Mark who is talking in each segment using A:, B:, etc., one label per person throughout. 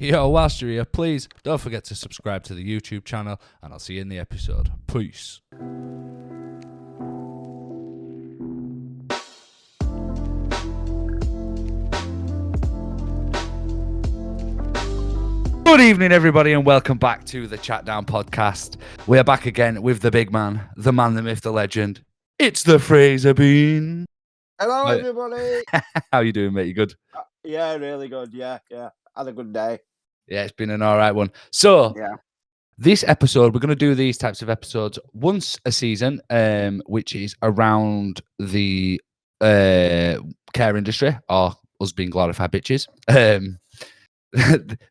A: Yo, whilst you're here, please don't forget to subscribe to the YouTube channel, and I'll see you in the episode. Peace. Good evening, everybody, and welcome back to the TheChatDown podcast. We are back again with the big man, the myth, the legend. It's the Fraser Bean.
B: Hello, everybody.
A: How you doing, mate? You good?
B: Yeah, really good. Yeah. Had a good day.
A: Yeah, it's been an all right one. So,
B: yeah,
A: this episode, we're going to do these types of episodes once a season, which is around the care industry, or us being glorified bitches.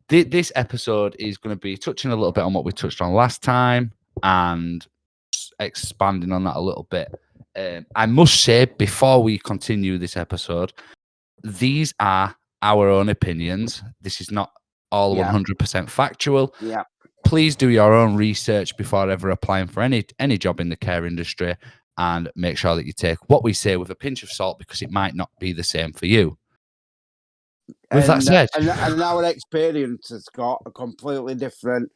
A: This episode is going to be touching a little bit on what we touched on last time and expanding on that a little bit. I must say, before we continue this episode, these are our own opinions. This is not all 100% factual.
B: Yeah.
A: Please do your own research before ever applying for any job in the care industry, and make sure that you take what we say with a pinch of salt, because it might not be the same for you. With that said,
B: and our experiences, Scott, are completely different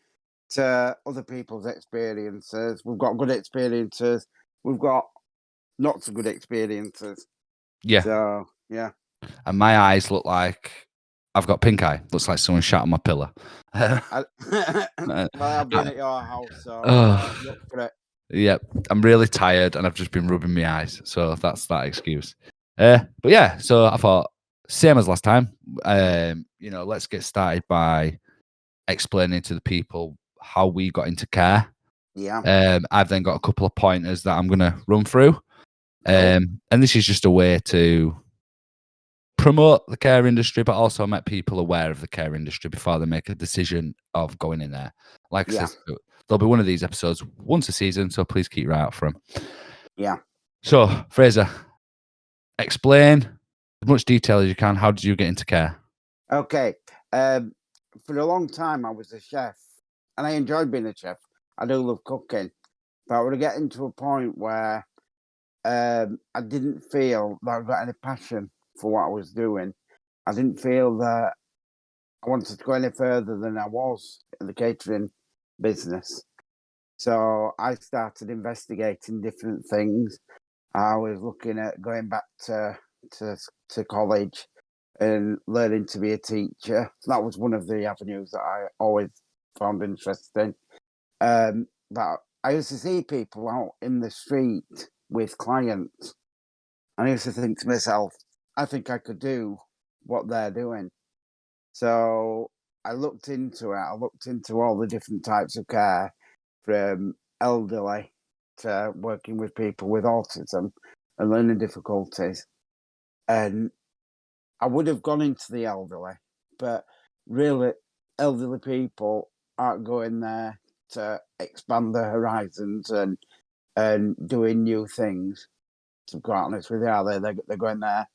B: to other people's experiences. We've got good experiences. We've got not so good experiences.
A: Yeah.
B: So, yeah.
A: And my eyes look like I've got pink eye. Looks like someone shot on my pillow.
B: Well, I've been at your house, so look for it.
A: Yep. I'm really tired, and I've just been rubbing my eyes. So that's that excuse. But yeah, so I thought, same as last time, let's get started by explaining to the people how we got into care.
B: Yeah.
A: I've then got a couple of pointers that I'm going to run through. And this is just a way to promote the care industry, but also make people aware of the care industry before they make a decision of going in there. Like I said, there'll be one of these episodes once a season, so please keep your eye out for them.
B: Yeah.
A: So, Fraser, explain as much detail as you can. How did you get into care?
B: Okay. For a long time, I was a chef, and I enjoyed being a chef. I do love cooking, but I was getting to a point where I didn't feel that I got any passion for what I was doing. I didn't feel that I wanted to go any further than I was in the catering business. So I started investigating different things. I was looking at going back to college and learning to be a teacher. That was one of the avenues that I always found interesting. But I used to see people out in the street with clients, and I used to think to myself, I think I could do what they're doing. So I looked into it. I looked into all the different types of care, from elderly to working with people with autism and learning difficulties. And I would have gone into the elderly, but really, elderly people aren't going there to expand their horizons and doing new things. To be quite honest with you, are they? They're going there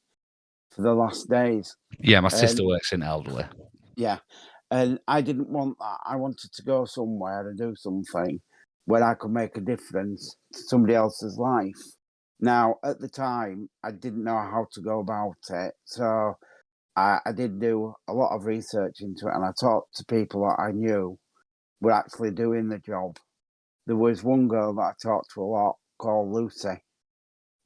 B: for the last days.
A: Yeah, my sister works in elderly.
B: Yeah, and I didn't want that. I wanted to go somewhere and do something where I could make a difference to somebody else's life. Now, at the time, I didn't know how to go about it, so I did do a lot of research into it, and I talked to people that I knew were actually doing the job. There was one girl that I talked to a lot called Lucy,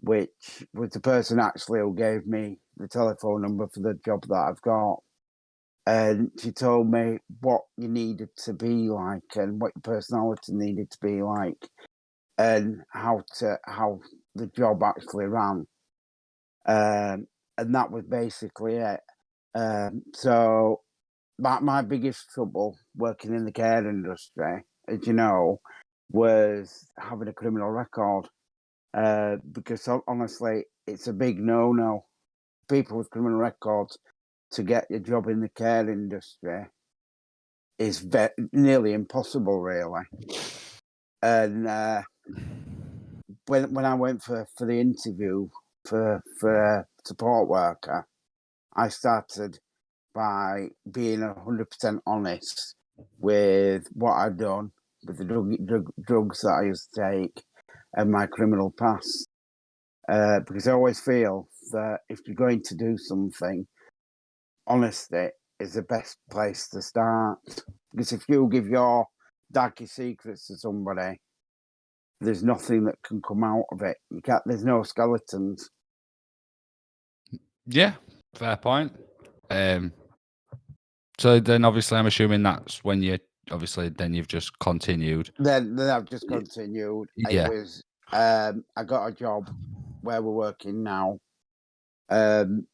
B: which was the person actually who gave me the telephone number for the job that I've got. And she told me what you needed to be like and what your personality needed to be like, and how the job actually ran. And that was basically it. So my biggest trouble working in the care industry, as you know, was having a criminal record. Because honestly, it's a big no-no. People with criminal records, to get your job in the care industry is nearly impossible, really. And when I went for the interview for a support worker, I started by being 100% honest with what I'd done, with the drugs that I used to take, and my criminal past. Because I always feel that if you're going to do something, honesty is the best place to start. Because if you give your darkest secrets to somebody, there's nothing that can come out of it. There's no skeletons.
A: Yeah, fair point. So then, obviously, I'm assuming that's when then you've just continued.
B: Then I've just continued.
A: Yeah.
B: It was I got a job where we're working now. And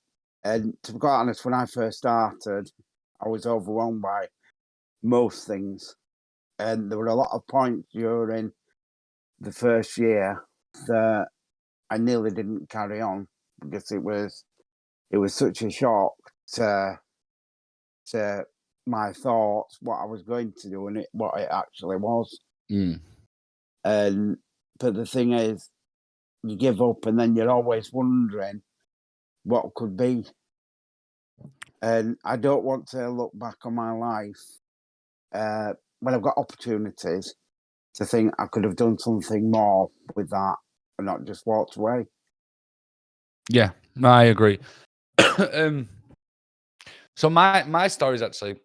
B: to be quite honest, when I first started, I was overwhelmed by most things. And there were a lot of points during the first year that I nearly didn't carry on because it was such a shock to my thoughts, what I was going to do, and what it actually was.
A: Mm.
B: But the thing is, you give up, and then you're always wondering what could be. And I don't want to look back on my life when I've got opportunities to think I could have done something more with that and not just walked away.
A: Yeah, no, I agree. So my story is actually,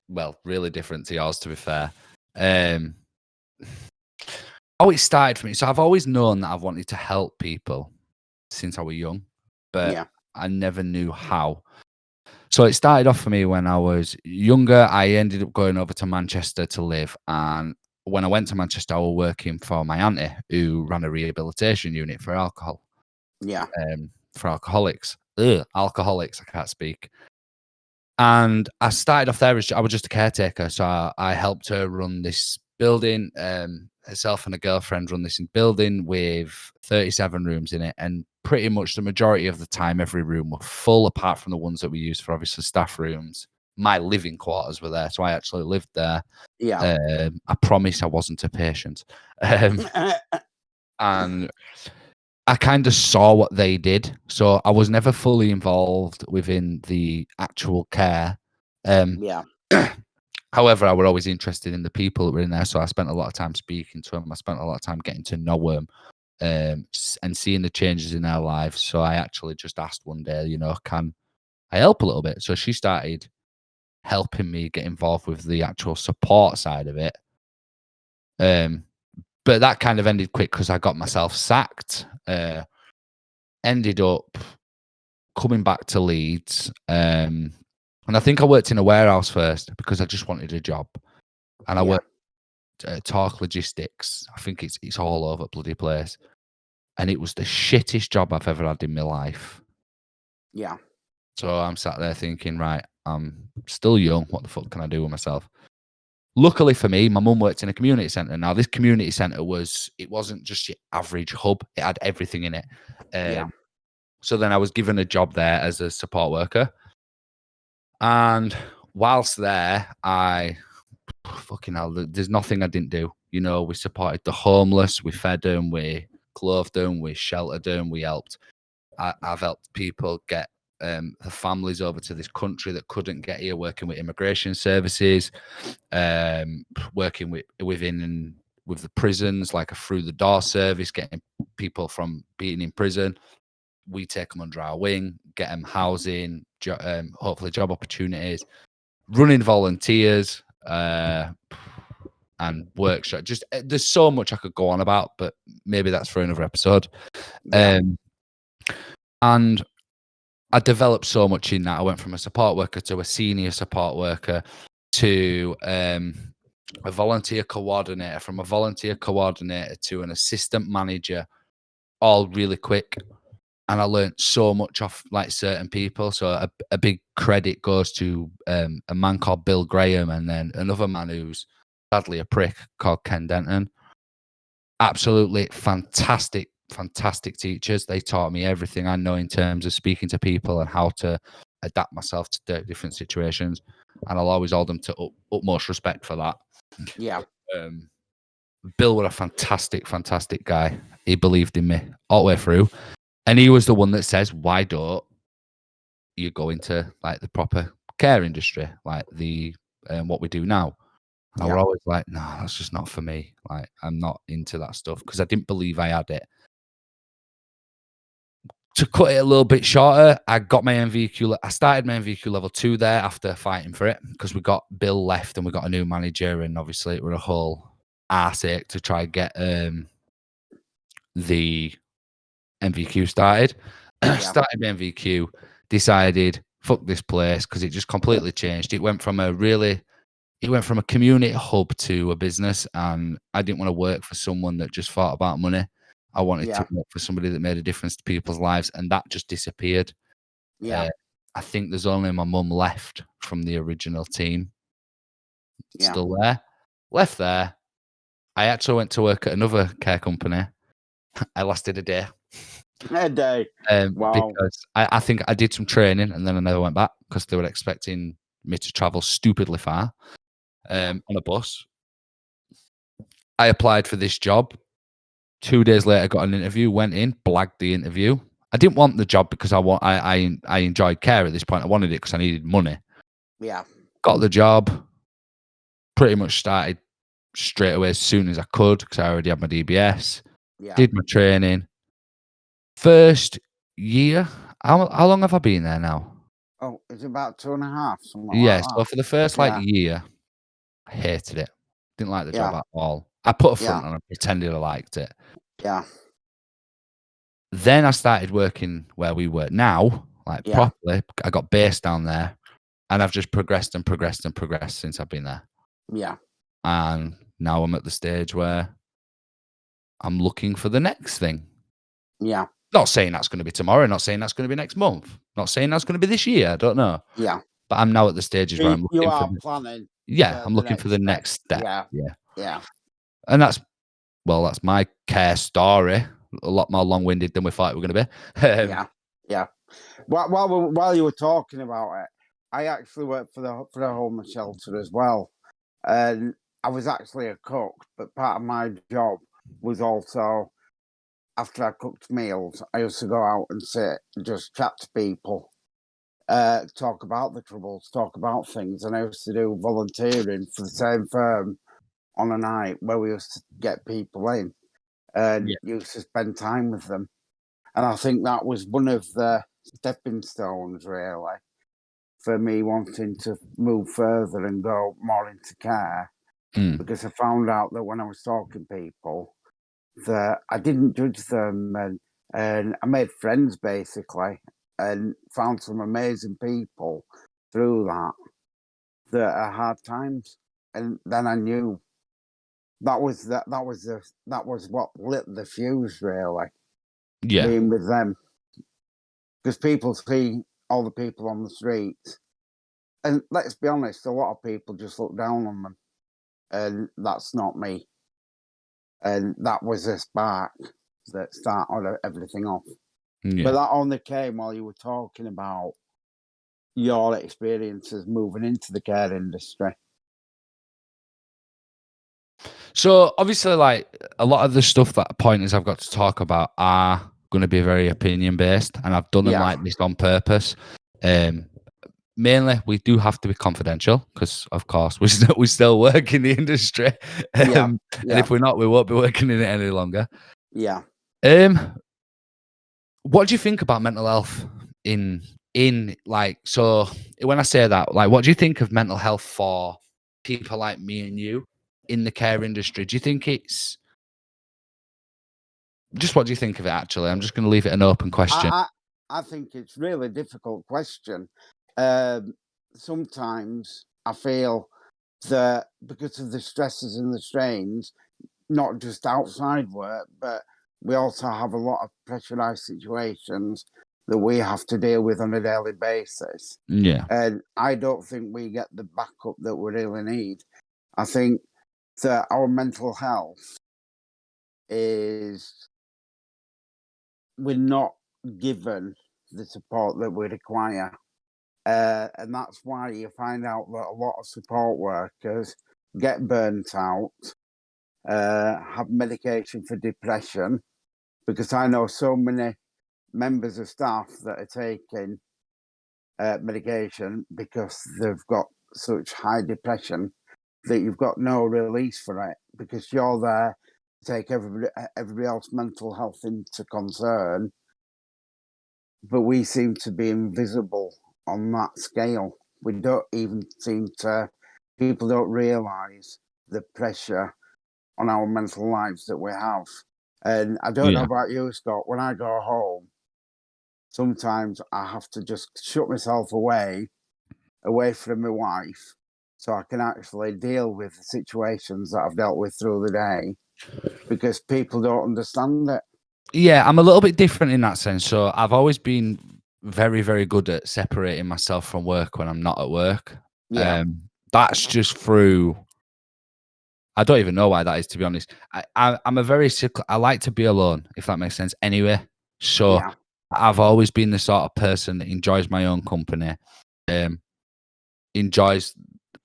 A: well, really different to yours, to be fair. It started for me. So I've always known that I've wanted to help people since I was young, but
B: Yeah.
A: I never knew how. So it started off for me when I was younger. I ended up going over to Manchester to live, and when I went to Manchester, I was working for my auntie who ran a rehabilitation unit for alcohol.
B: Yeah.
A: For alcoholics. Alcoholics, I can't speak. And I started off there as I was just a caretaker. So I helped her run this building. Herself and a girlfriend run this building with 37 rooms in it. And pretty much the majority of the time, every room were full, apart from the ones that we used for obviously staff rooms. My living quarters were there. So I actually lived there.
B: Yeah.
A: I promise I wasn't a patient. And I kind of saw what they did. So I was never fully involved within the actual care.
B: Yeah.
A: However, I was always interested in the people that were in there. So I spent a lot of time speaking to them. I spent a lot of time getting to know them and seeing the changes in their lives. So I actually just asked one day, can I help a little bit? So she started helping me get involved with the actual support side of it. But that kind of ended quick because I got myself sacked. Ended up coming back to Leeds, and I think I worked in a warehouse first because I just wanted a job, and I worked at Talk Logistics. I think it's all over the bloody place, and it was the shittest job I've ever had in my life.
B: Yeah.
A: So I'm sat there thinking, right, I'm still young. What the fuck can I do with myself? Luckily for me, my mum worked in a community centre. Now, this community centre wasn't just your average hub; it had everything in it. So then I was given a job there as a support worker. And whilst there, fucking hell, there's nothing I didn't do. We supported the homeless, we fed them, we clothed them, we sheltered them, we helped. I've helped people get the families over to this country that couldn't get here, working with immigration services, working with the prisons, like a through the door service, getting people from being in prison. We take them under our wing, get them housing, hopefully job opportunities, running volunteers, and workshop. Just there's so much I could go on about, but maybe that's for another episode.
B: Yeah.
A: And I developed so much in that. I went from a support worker to a senior support worker to a volunteer coordinator, from a volunteer coordinator to an assistant manager, all really quick. And I learned so much off like certain people. So a big credit goes to a man called Bill Graham, and then another man who's sadly a prick called Ken Denton. Absolutely fantastic teachers. They taught me everything I know in terms of speaking to people and how to adapt myself to different situations. And I'll always hold them to utmost respect for that.
B: Yeah.
A: Bill was a fantastic guy. He believed in me all the way through. And he was the one that says, why don't you go into like the proper care industry, like the what we do now? And I was always like, no, that's just not for me. Like, I'm not into that stuff because I didn't believe I had it. to cut it a little bit shorter, I got my MVQ. I started my MVQ level 2 there after fighting for it because we got Bill left and we got a new manager, and obviously it was a whole arse ache to try and get the MVQ started. Started my MVQ, decided fuck this place because it just completely changed. It went from a community hub to a business, and I didn't want to work for someone that just thought about money. I wanted to work for somebody that made a difference to people's lives, and that just disappeared. I think there's only my mum left from the original team. Still there. Left there. I actually went to work at another care company. I lasted a day.
B: A day. Wow.
A: Because I think I did some training and then I never went back because they were expecting me to travel stupidly far on a bus. I applied for this job. 2 days later, got an interview, went in, blagged the interview. I didn't want the job because I enjoyed care at this point. I wanted it because I needed money.
B: Yeah.
A: Got the job. Pretty much started straight away as soon as I could because I already had my DBS.
B: Yeah.
A: Did my training. First year, how long have I been there now?
B: Oh, it's about 2.5, something
A: Yeah,
B: like that.
A: so for the first year, I hated it. Didn't like the job at all. I put a front on and pretended I liked it.
B: Yeah.
A: Then I started working where we work now, properly. I got based down there, and I've just progressed and progressed and progressed since I've been there.
B: Yeah.
A: And now I'm at the stage where I'm looking for the next thing.
B: Yeah.
A: Not saying that's going to be tomorrow, not saying that's going to be next month, not saying that's going to be this year. I don't know.
B: Yeah.
A: But I'm now at the stages where I'm looking for
B: planning.
A: I'm looking for the next step.
B: Yeah.
A: And that's my care story. A lot more long-winded than we thought we were going to
B: be. Yeah. While you were talking about it, I actually worked for the homeless shelter as well, and I was actually a cook. But part of my job was also, after I cooked meals, I used to go out and sit, just chat to people, talk about the troubles, talk about things, and I used to do volunteering for the same firm on a night where we used to get people in and used to spend time with them. And I think that was one of the stepping stones, really, for me wanting to move further and go more into care. Because I found out that when I was talking to people, that I didn't judge them, and I made friends, basically, and found some amazing people through that are hard times. And then I knew that was what lit the fuse, really. Being with them, because people see all the people on the streets, and let's be honest, a lot of people just look down on them, and that's not me. And that was a spark that started everything off. But that only came while you were talking about your experiences moving into the care industry.
A: So obviously, a lot of the stuff that pointers I've got to talk about are going to be very opinion based, and I've done them like this on purpose. Mainly, we do have to be confidential because, of course, we still work in the industry, and if we're not, we won't be working in it any longer.
B: Yeah.
A: What do you think about mental health in so when I say that, what do you think of mental health for people like me and you in the care industry? Do you think it's just what do you think of it? Actually, I'm just going to leave it an open question.
B: I think it's really difficult question. Sometimes I feel that because of the stresses and the strains, not just outside work, but we also have a lot of pressurized situations that we have to deal with on a daily basis.
A: Yeah.
B: And I don't think we get the backup that we really need. I think that our mental health is, we're not given the support that we require. And that's why you find out that a lot of support workers get burnt out, have medication for depression, because I know so many members of staff that are taking medication because they've got such high depression that you've got no release for it, because you're there to take everybody else's mental health into concern, but we seem to be invisible on that scale. We don't even seem to, people don't realise the pressure on our mental lives that we have. And I don't know about you, Scott, when I go home, sometimes I have to just shut myself away from my wife, so I can actually deal with the situations that I've dealt with through the day, because people don't understand it.
A: Yeah, I'm a little bit different in that sense. So I've always been very, very good at separating myself from work when I'm not at work.
B: Yeah,
A: That's just through. I don't even know why that is, to be honest. I'm a very I like to be alone, if that makes sense. Anyway, so
B: yeah,
A: I've always been the sort of person that enjoys my own company. Enjoys.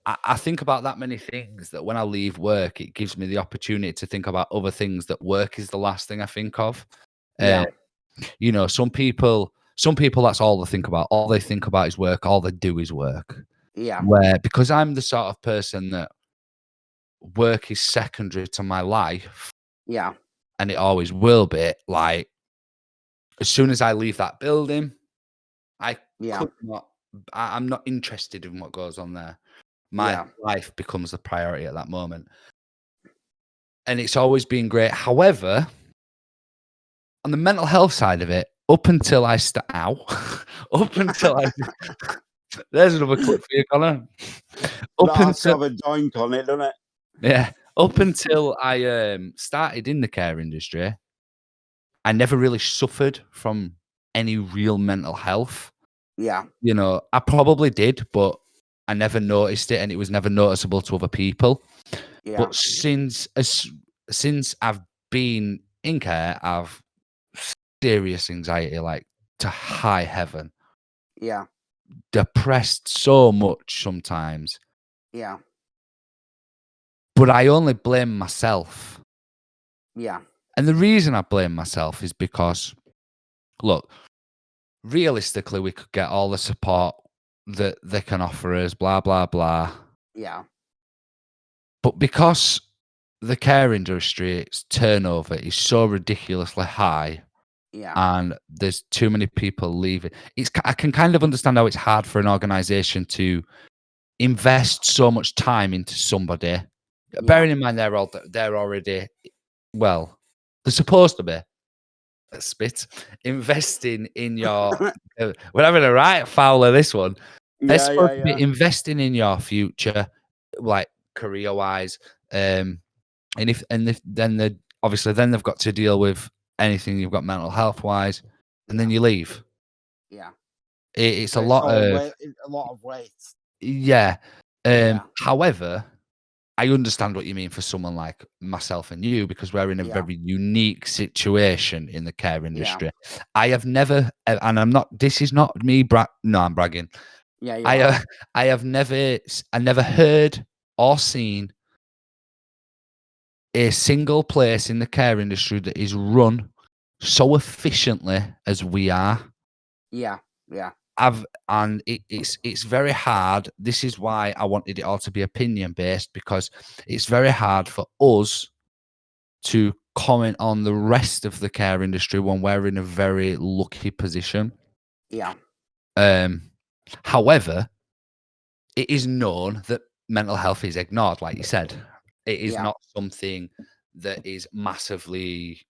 A: I think about that many things that when I leave work, it gives me the opportunity to think about other things that work is the last thing I think of. Uh,
B: yeah,
A: you know, some people that's all they think about. All they think about is work. All they do is work.
B: yeah,
A: Where because I'm the sort of person that work is secondary to my life,
B: yeah,
A: and it always will be. Like as soon as I leave that building, I
B: yeah,
A: could not. I'm not interested in what goes on there. My
B: yeah,
A: life becomes the priority at that moment, and it's always been great. However, on the mental health side of it, up until I up until I there's another clip for you, Connor.
B: that
A: Up
B: has to
A: until
B: have a doink on it, doesn't it?
A: yeah, up until I started in the care industry, I never really suffered from any real mental health.
B: Yeah,
A: You know, I probably did, but I never noticed it, and it was never noticeable to other people.
B: yeah,
A: But since I've been in care, I've serious anxiety, like to high heaven,
B: yeah,
A: depressed so much sometimes.
B: yeah,
A: But I only blame myself.
B: yeah,
A: And the reason I blame myself is because, look, realistically, we could get all the support that they can offer us, blah, blah, blah.
B: yeah,
A: But because the care industry's turnover is so ridiculously high
B: yeah,
A: and there's too many people leaving, I can kind of understand how it's hard for an organization to invest so much time into somebody.
B: yeah.
A: Bearing in mind they're already well, they're supposed to be spit investing in your. We're having a right foul of this one. They're
B: Yeah,
A: supposed
B: yeah,
A: to be
B: yeah,
A: investing in your future, like career wise. And if then they obviously then they've got to deal with anything you've got mental health wise, and then
B: yeah,
A: you leave.
B: yeah.
A: It's
B: So
A: a
B: it's
A: lot
B: all
A: of
B: weight, a lot of weight.
A: yeah.
B: Yeah,
A: However, I understand what you mean for someone like myself and you because we're in a
B: yeah,
A: very unique situation in the care
B: yeah,
A: industry. I have never, and I'm not. This is not me. No, I'm bragging.
B: yeah. You
A: I,
B: are.
A: I have never, I never heard or seen a single place in the care industry that is run so efficiently as we are.
B: Yeah, yeah,
A: It's very hard. This is why I wanted it all to be opinion based because it's very hard for us to comment on the rest of the care industry when we're in a very lucky position.
B: yeah,
A: Um, However, it is known that mental health is ignored, like you said. It is
B: yeah,
A: not something that is massively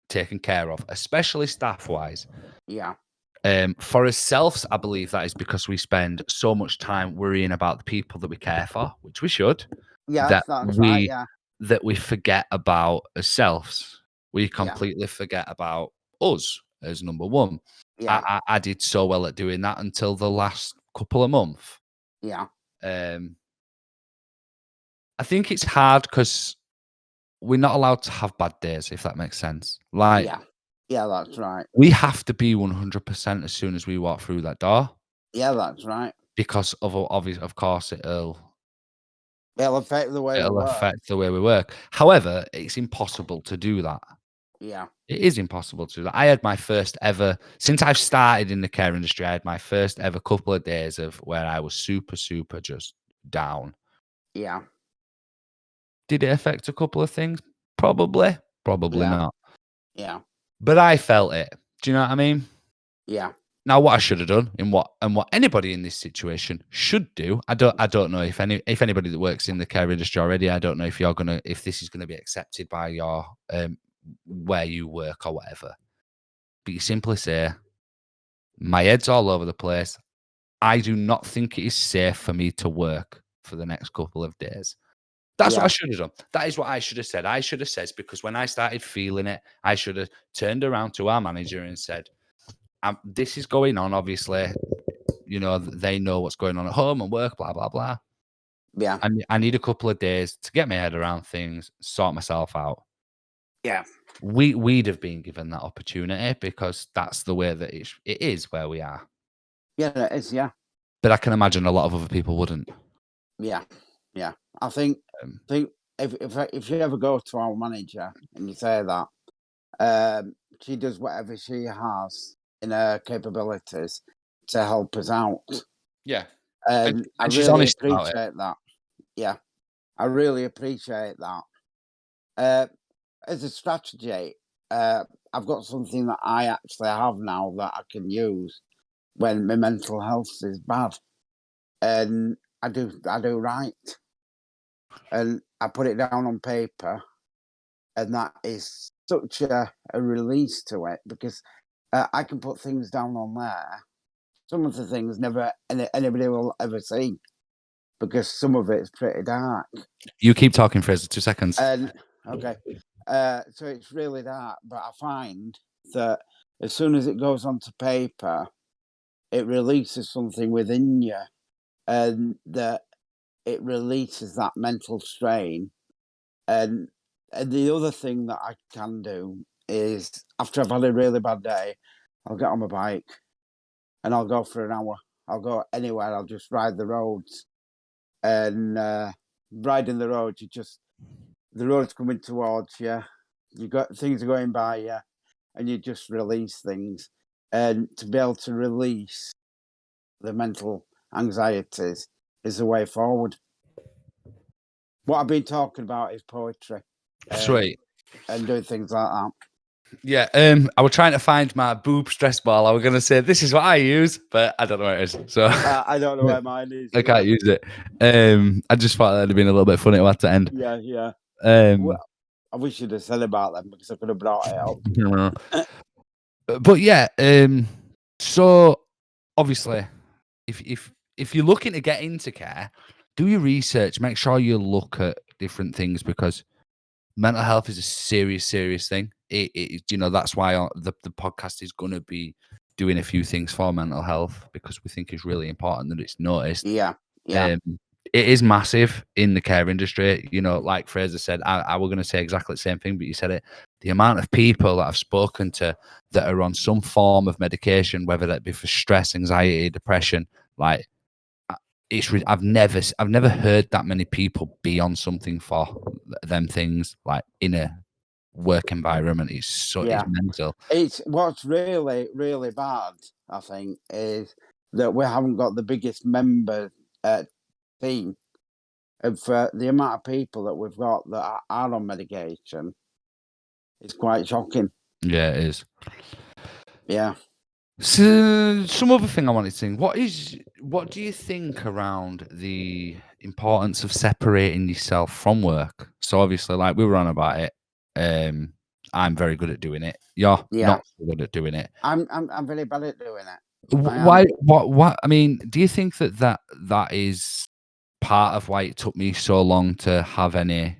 A: taken care of, especially staff wise.
B: yeah.
A: For ourselves, I believe that is because we spend so much time worrying about the people that we care for, which we should,
B: Yes,
A: that
B: that's right.
A: we
B: Yeah,
A: that we forget about ourselves. We
B: yeah,
A: completely forget about us as number one.
B: yeah,
A: I did so well at doing that until the last couple of months.
B: yeah,
A: Um, I think it's hard because we're not allowed to have bad days, if that makes sense. Like
B: yeah, yeah. That's right.
A: we have to be 100% as soon as we walk through that door
B: Yeah, that's right.
A: because of course
B: It'll affect the way we
A: it'll
B: work.
A: affect the way we work. However, it's impossible to do that.
B: Yeah,
A: It is impossible to do that. I had my first ever since I've started in the care industry. I had my first ever couple of days of where I was super, super just down.
B: yeah,
A: Did it affect a couple of things? Probably, probably
B: yeah,
A: not.
B: yeah,
A: But I felt it. Do you know what I mean?
B: Yeah.
A: Now, what I should have done, and what anybody in this situation should do, I don't know if anybody that works in the care industry already, I don't know if this is gonna be accepted by your where you work or whatever. But you simply say, my head's all over the place. I do not think it is safe for me to work for the next couple of days. That's what I should have done. That is what I should have said. I should have said, because when I started feeling it, I should have turned around to our manager and said, this is going on, obviously. You know, they know what's going on at home and work, blah, blah, blah.
B: Yeah.
A: I need a couple of days to get my head around things, sort myself out.
B: Yeah.
A: We'd have been given that opportunity because that's the way that it is where we are.
B: Yeah, it is. Yeah.
A: But I can imagine a lot of other people wouldn't.
B: Yeah. Yeah. I think if you ever go to our manager and you say that, she does whatever she has in her capabilities to help us out.
A: Yeah.
B: And I
A: she's
B: really
A: honest about it.
B: appreciate that. Yeah. I really appreciate that. As a strategy, I've got something that I actually have now that I can use when my mental health is bad. And I do write. And I put it down on paper. And that is such a release to it, because I can put things down on there. Some of the things never anybody will ever see, because some of it's pretty dark.
A: You keep talking, Fraser. 2 seconds.
B: And okay, so it's really dark. But I find that as soon as it goes onto paper, it releases something within you, and that it releases that mental strain. And the other thing that I can do is, after I've had a really bad day, I'll get on my bike and I'll go for an hour. I'll go anywhere. I'll just ride the roads. And riding the roads, the road's coming towards you. You got things are going by you, and you just release things. And to be able to release the mental anxieties is the way forward. What I've been talking about is poetry.
A: Sweet.
B: And doing things like that.
A: Yeah, I was trying to find my boob stress ball. I was going to say, this is what I use, but I don't know where it is. So
B: I don't know where mine is.
A: I can't use it. I just thought that'd have been a little bit funny at the end.
B: Yeah.
A: Well,
B: I wish you'd have said about them, because I could have brought it up.
A: But yeah, so obviously, if you're looking to get into care, do your research. Make sure you look at different things, because mental health is a serious thing. That's why the podcast is going to be doing a few things for mental health, because we think it's really important that it's noticed.
B: Yeah.
A: It is massive in the care industry. Like Fraser said, I were going to say exactly the same thing, but you said it. The amount of people that I've spoken to that are on some form of medication, whether that be for stress, anxiety, depression, like I've never heard that many people be on something for them things, like in a work environment. It's mental.
B: It's what's really, really bad, I think, is that we haven't got the biggest member team. And for the amount of people that we've got that are on medication, it's quite shocking.
A: Yeah, it is.
B: Yeah.
A: So, some other thing I wanted to think, what do you think around the importance of separating yourself from work? So obviously, like we were on about it, I'm very good at doing it. You're not so good at doing it.
B: I'm very bad at doing it.
A: Why? What? I mean, do you think that is part of why it took me so long to have any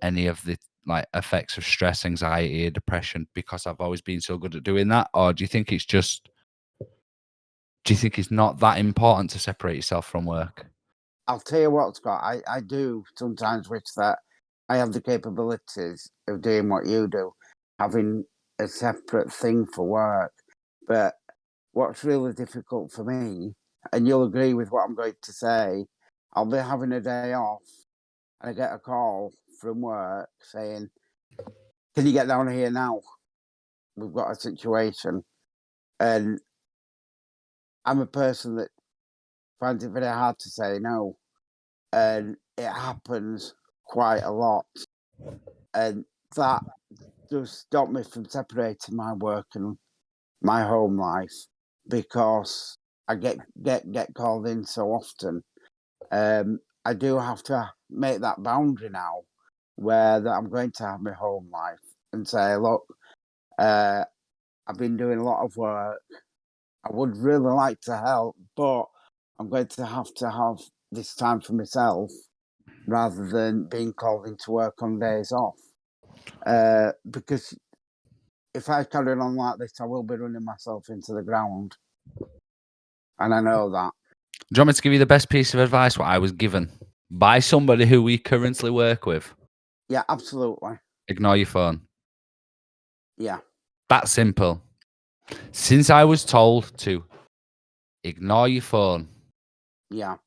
A: of the like effects of stress, anxiety, depression, because I've always been so good at doing that? Or do you think it's not that important to separate yourself from work?
B: I'll tell you what, Scott, I do sometimes wish that I have the capabilities of doing what you do, having a separate thing for work. But what's really difficult for me, and you'll agree with what I'm going to say, I'll be having a day off and I get a call from work saying, can you get down here now? We've got a situation. And I'm a person that finds it very hard to say no. And it happens quite a lot. And that does stop me from separating my work and my home life because I get called in so often. I do have to make that boundary now where that I'm going to have my home life and say, look, I've been doing a lot of work. I would really like to help, but I'm going to have this time for myself rather than being called into work on days off. Because if I carry on like this, I will be running myself into the ground. And I know that.
A: Do you want me to give you the best piece of advice what I was given by somebody who we currently work with?
B: Yeah, absolutely.
A: Ignore your phone.
B: Yeah.
A: That simple. Since I was told to ignore your phone,
B: Yeah.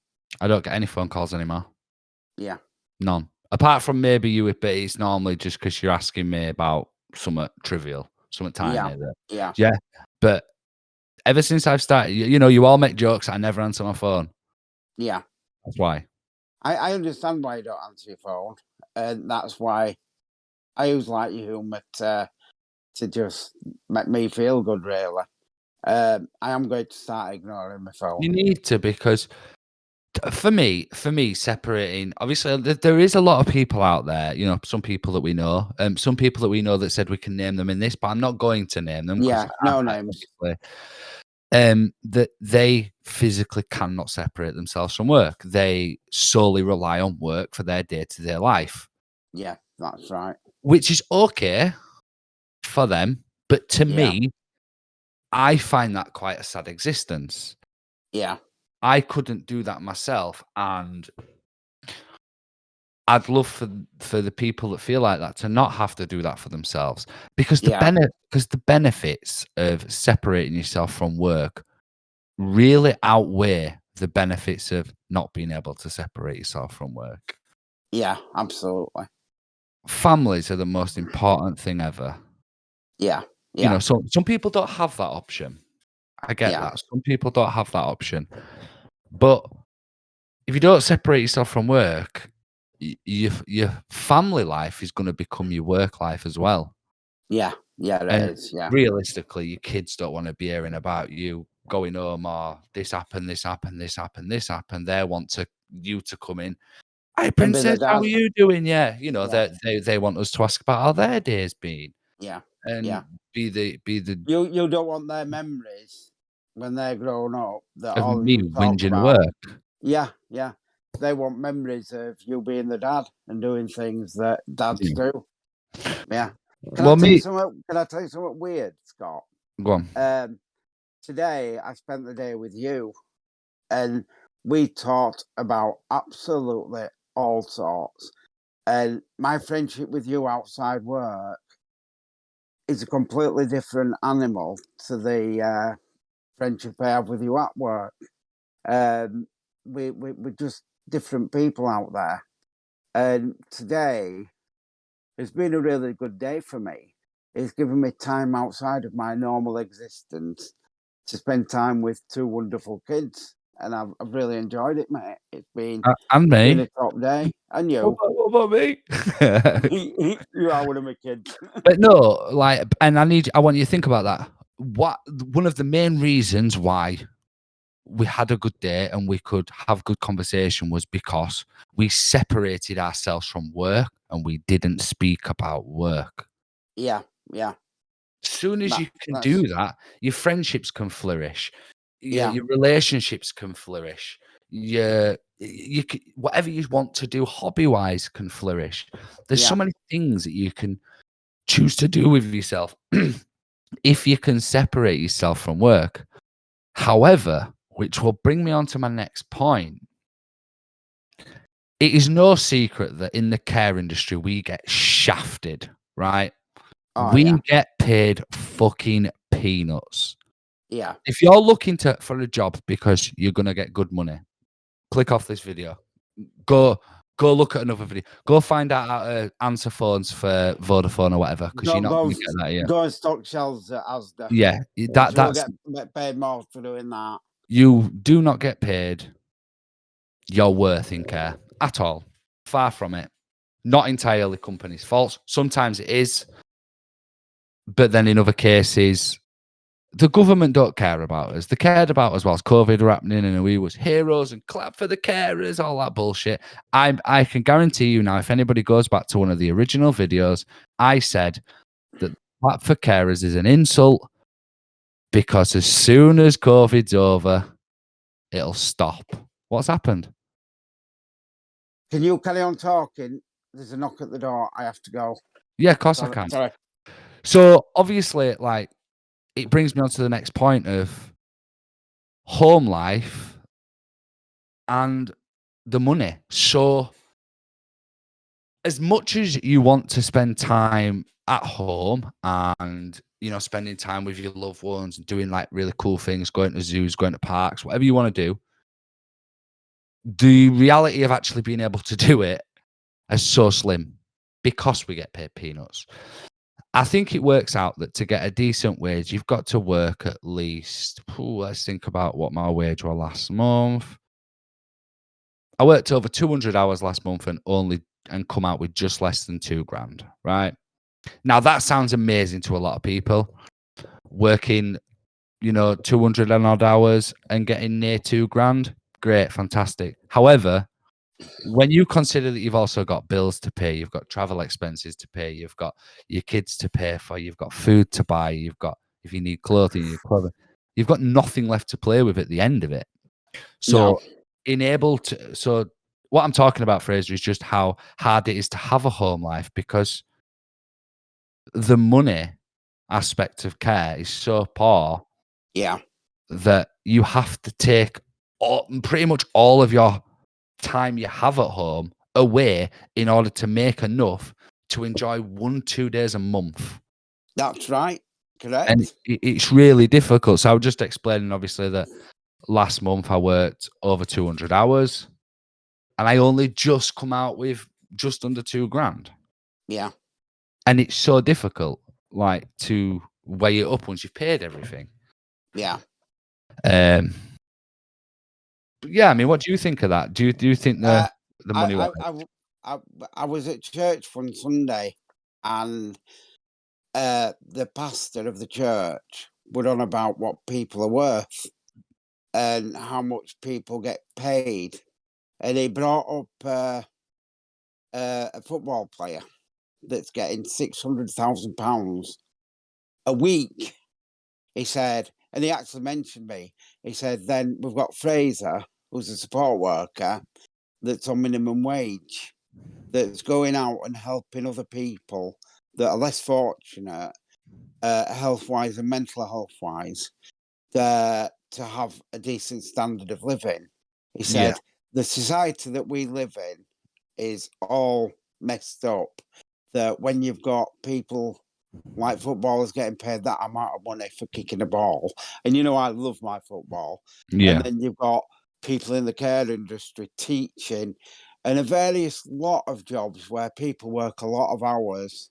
A: I don't get any phone calls anymore.
B: Yeah.
A: None. Apart from maybe you, but it's normally just because you're asking me about something trivial, something tiny.
B: Yeah.
A: Yeah. But ever since I've started, you all make jokes. I never answer my phone.
B: Yeah.
A: That's why.
B: I understand why you don't answer your phone. And that's why I always like your humour to just make me feel good, really. I am going to start ignoring my phone.
A: You need to, because for me, separating, obviously, there is a lot of people out there, some people that we know, some people that we know that said we can name them in this, but I'm not going to name them because
B: Yeah, no names.
A: that they physically cannot separate themselves from work. They solely rely on work for their day-to-day life.
B: Yeah, that's right.
A: Which is okay for them, but to me, I find that quite a sad existence.
B: Yeah.
A: I couldn't do that myself, and I'd love for the people that feel like that to not have to do that for themselves, because the benefits of separating yourself from work really outweigh the benefits of not being able to separate yourself from work.
B: Yeah, absolutely.
A: Families are the most important thing ever.
B: Yeah. Yeah.
A: Some people don't have that option. I get that. Some people don't have that option. But if you don't separate yourself from work, your family life is going to become your work life as well.
B: Yeah. Yeah,
A: And
B: it is. Yeah.
A: realistically, your kids don't want to be hearing about you going home or this happened, this happened, this happened, this happened. They want you to come in. Hey,
B: And be the
A: princess, how
B: dad.
A: are you doing? Yeah,
B: Yeah.
A: they want us to ask about how their day's been
B: Yeah.
A: and
B: Yeah.
A: be the
B: You don't want their memories when they're grown up that
A: of
B: all
A: me
B: you talk
A: whinging at
B: about.
A: work.
B: Yeah, yeah. They want memories of you being the dad and doing things that dads
A: Yeah.
B: do. Yeah. Can I
A: Well,
B: tell you
A: me,
B: something? Can I tell you something weird, Scott?
A: go on.
B: Today I spent the day with you, and we talked about absolutely all sorts. And my friendship with you outside work is a completely different animal to the friendship I have with you at work. We're just different people out there. And today has been a really good day for me. It's given me time outside of my normal existence to spend time with two wonderful kids. And I've really enjoyed it, mate.
A: And
B: It's been a
A: me.
B: top day. And
A: What
B: you.
A: about me?
B: You are one of my kids.
A: But no, and I want you to think about that. One of the main reasons why we had a good day and we could have good conversation was because we separated ourselves from work and we didn't speak about work.
B: Yeah, yeah.
A: Soon as you can
B: That's
A: do that, your friendships can flourish.
B: yeah,
A: Your relationships can flourish. Whatever you want to do hobby wise can flourish. There's so
B: yeah,
A: many things that you can choose to do with yourself if you can separate yourself from work. However, which will bring me on to my next point, it is no secret that in the care industry we get shafted, right?
B: oh
A: We
B: yeah,
A: get paid fucking peanuts.
B: yeah.
A: If you're looking for a job because you're gonna get good money, click off this video. Go look at another video. Go find out how to answer phones for Vodafone or whatever, because you're
B: Go
A: not
B: go
A: gonna get that here.
B: go and stock shelves at Asda.
A: Yeah,
B: Which will
A: that's
B: get paid more for doing that.
A: you do not get paid your worth in care at all. Far from it. Not entirely company's fault. Sometimes it is, but then in other cases, the government don't care about us. They cared about us whilst COVID were happening and we was heroes and clap for the carers, all that bullshit. I can guarantee you now, if anybody goes back to one of the original videos, I said that clap for carers is an insult because as soon as COVID's over, it'll stop. What's happened?
B: Can you carry on talking? There's a knock at the door. I have to go.
A: Yeah, of course I can.
B: Sorry.
A: So obviously, like, it brings me on to the next point of home life and the money. So as much as you want to spend time at home and, you know, spending time with your loved ones and doing like really cool things, going to zoos, going to parks, whatever you want to do, the reality of actually being able to do it is so slim because we get paid peanuts. I think it works out that to get a decent wage, you've got to work at least, let's think about what my wage was last month. I worked over 200 hours last month and come out with just less than $2,000, right? Now that sounds amazing to a lot of people. Working, you know, 200 and odd hours and getting near $2,000, great, fantastic. However, when you consider that you've also got bills to pay, you've got travel expenses to pay, you've got your kids to pay for, you've got food to buy, you've got, if you need clothing, you've got nothing left to play with at the end of it. So so what I'm talking about, Fraser, is just how hard it is to have a home life because the money aspect of care is so poor that you have to take pretty much all of your time you have at home away in order to make enough to enjoy 1-2 days a month.
B: That's right. Correct.
A: And it's really difficult. So I was just explaining, obviously, that last month I worked over 200 hours and I only just come out with just under $2,000.
B: Yeah.
A: And it's so difficult, like, to weigh it up once you've paid everything.
B: Yeah.
A: But yeah, I mean, what do you think of that? Do you think the money
B: I was at church one Sunday and the pastor of the church were on about what people are worth and how much people get paid. And he brought up a football player that's getting £600,000 a week. He said, and he actually mentioned me. He said, then we've got Fraser, who's a support worker, that's on minimum wage, that's going out and helping other people that are less fortunate, health-wise and mental health-wise, to have a decent standard of living. He said, the society that we live in is all messed up, that when you've got people like footballers getting paid that amount of money for kicking a ball, and you know I love my football, and then you've got people in the care industry teaching, and a various lot of jobs where people work a lot of hours.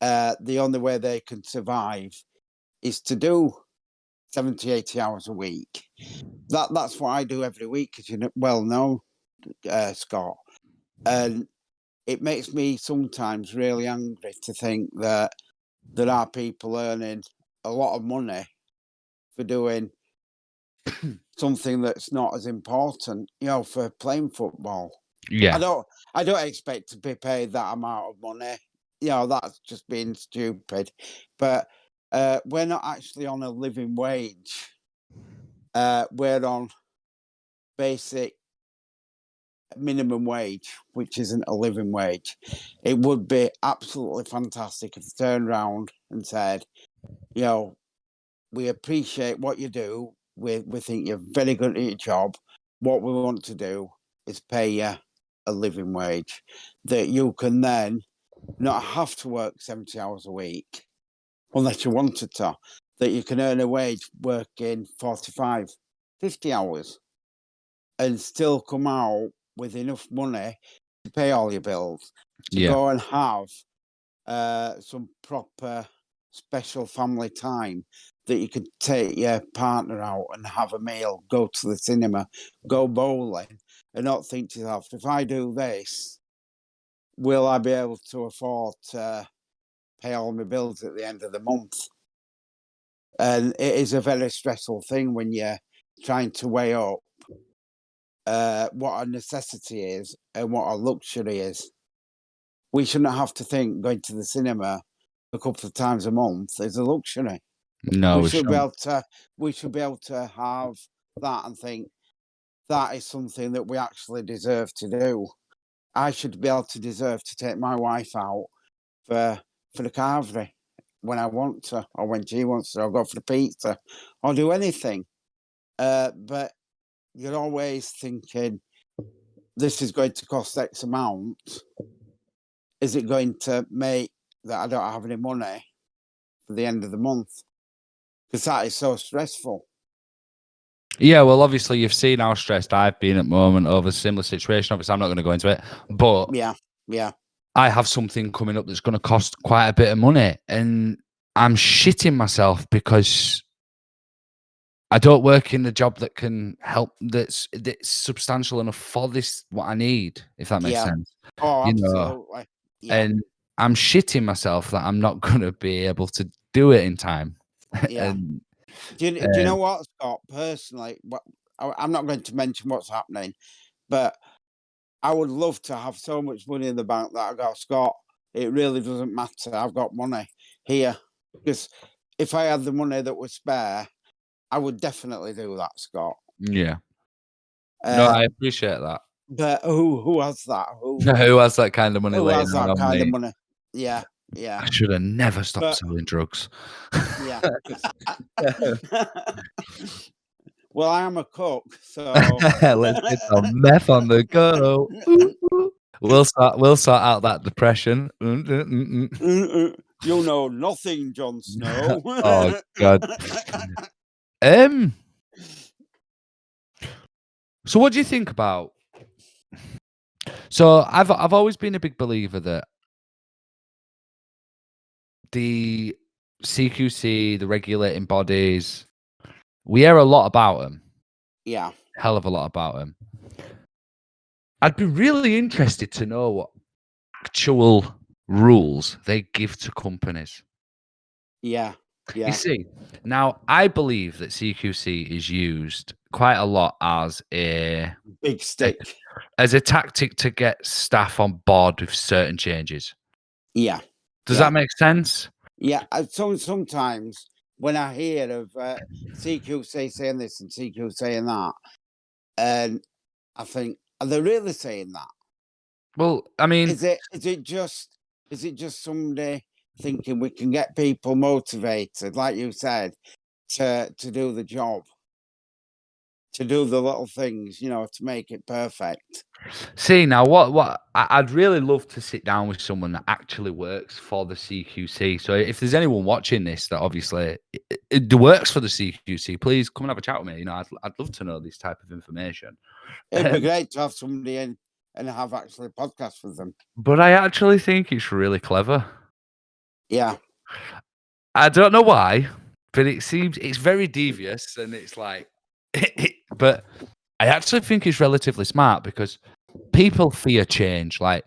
B: The only way they can survive is to do 70, 80 hours a week. That's what I do every week, as you well know, Scott. And it makes me sometimes really angry to think that there are people earning a lot of money for doing something that's not as important, you know, for playing football.
A: Yeah.
B: I don't expect to be paid that amount of money. You know, that's just being stupid. But we're not actually on a living wage. We're on basic minimum wage, which isn't a living wage. It would be absolutely fantastic if they turned around and said, you know, we appreciate what you do. We think you're very good at your job. What we want to do is pay you a living wage that you can then not have to work 70 hours a week unless you wanted to, that you can earn a wage working 45, 50 hours and still come out with enough money to pay all your bills, to go and have some proper special family time, that you could take your partner out and have a meal, go to the cinema, go bowling, and not think to yourself, if I do this, will I be able to afford to pay all my bills at the end of the month? And it is a very stressful thing when you're trying to weigh up what a necessity is and what a luxury is. We shouldn't have to think going to the cinema a couple of times a month is a luxury.
A: No,
B: We
A: we
B: should be
A: shouldn't.
B: able to. We should be able to have that and think that is something that we actually deserve to do. I should be able to deserve to take my wife out for the carvery when I want to, or when she wants to, or go for the pizza, or do anything. But you're always thinking, this is going to cost X amount. Is it going to make that I don't have any money for the end of the month? Because that is so stressful.
A: Yeah, well, obviously, you've seen how stressed I've been at the moment over a similar situation. Obviously, I'm not going to go into it, but
B: Yeah.
A: I have something coming up that's going to cost quite a bit of money, and I'm shitting myself because I don't work in a job that can help. That's substantial enough for this what I need. If that makes sense,
B: Oh,
A: you know.
B: absolutely. Yeah.
A: And I'm shitting myself that I'm not going to be able to do it in time.
B: Yeah.
A: And
B: Do you know what, Scott? Personally, I'm not going to mention what's happening, but I would love to have so much money in the bank that I go, Scott, it really doesn't matter. I've got money here. Because if I had the money that was spare, I would definitely do that, Scott.
A: yeah, no, I appreciate that.
B: But who has that? Who
A: Who has that kind of money
B: who
A: laying
B: has that
A: around
B: kind of
A: me?
B: money? Yeah.
A: I should have never stopped
B: But
A: selling drugs.
B: yeah. Well, I am a cook, so
A: Let's get some meth on the go. We'll sort out that depression.
B: you know nothing, Jon Snow.
A: Oh God. So what do you think about? So I've always been a big believer that the CQC, the regulating bodies, we hear a lot about them.
B: Yeah.
A: Hell of a lot about them. I'd be really interested to know what actual rules they give to companies.
B: Yeah.
A: You see, now I believe that CQC is used quite a lot as a
B: Big stick.
A: as a tactic to get staff on board with certain changes.
B: Yeah.
A: Does that make sense?
B: Yeah. Sometimes when I hear of CQC saying this and CQ saying that, and I think, are they really saying that?
A: Well, I mean,
B: Is it just somebody thinking we can get people motivated, like you said, to do the job, to do the little things, to make it perfect?
A: see now what I'd really love to sit down with someone that actually works for the CQC. So if there's anyone watching this that obviously it works for the CQC, please come and have a chat with me. I'd love to know this type of information.
B: It'd be great to have somebody in and have actually a podcast with them.
A: But I actually think it's really clever.
B: Yeah.
A: I don't know why, but it seems it's very devious and it's like, but I actually think it's relatively smart because people fear change. Like,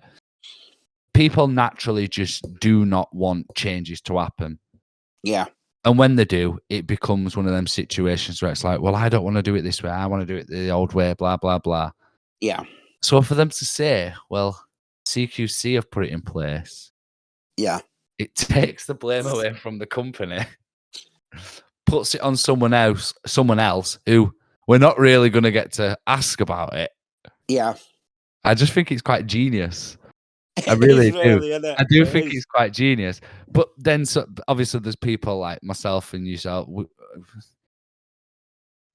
A: people naturally just do not want changes to happen.
B: Yeah.
A: And when they do, it becomes one of them situations where it's like, well, I don't want to do it this way. I want to do it the old way, blah, blah, blah.
B: Yeah.
A: So for them to say, well, CQC have put it in place,
B: Yeah.
A: it takes the blame away from the company, puts it on someone else who we're not really going to get to ask about it.
B: Yeah.
A: I just think it's quite genius. I really do. I do think it's quite genius. But then, obviously, there's people like myself and yourself.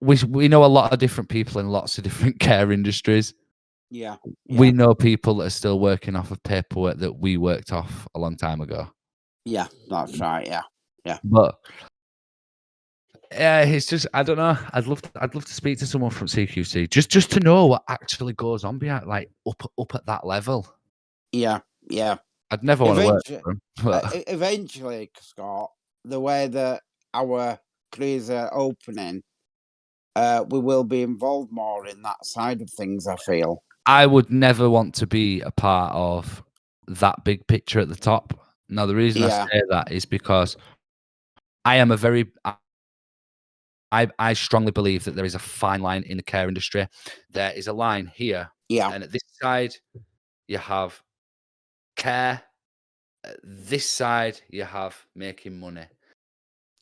A: We know a lot of different people in lots of different care industries.
B: Yeah.
A: We know people that are still working off of paperwork that we worked off a long time ago.
B: Yeah, that's right. Yeah. Yeah.
A: But yeah, it's just I don't know. I'd love to speak to someone from CQC just to know what actually goes on behind, like up at that level.
B: Yeah. Yeah.
A: I'd never want to work for them.
B: Eventually, Scott, the way that our careers are opening, we will be involved more in that side of things, I feel.
A: I would never want to be a part of that big picture at the top. Now, the reason I say that is because I am a very I strongly believe that there is a fine line in the care industry. There is a line here,
B: Yeah.
A: and at this side you have care. At this side you have making money.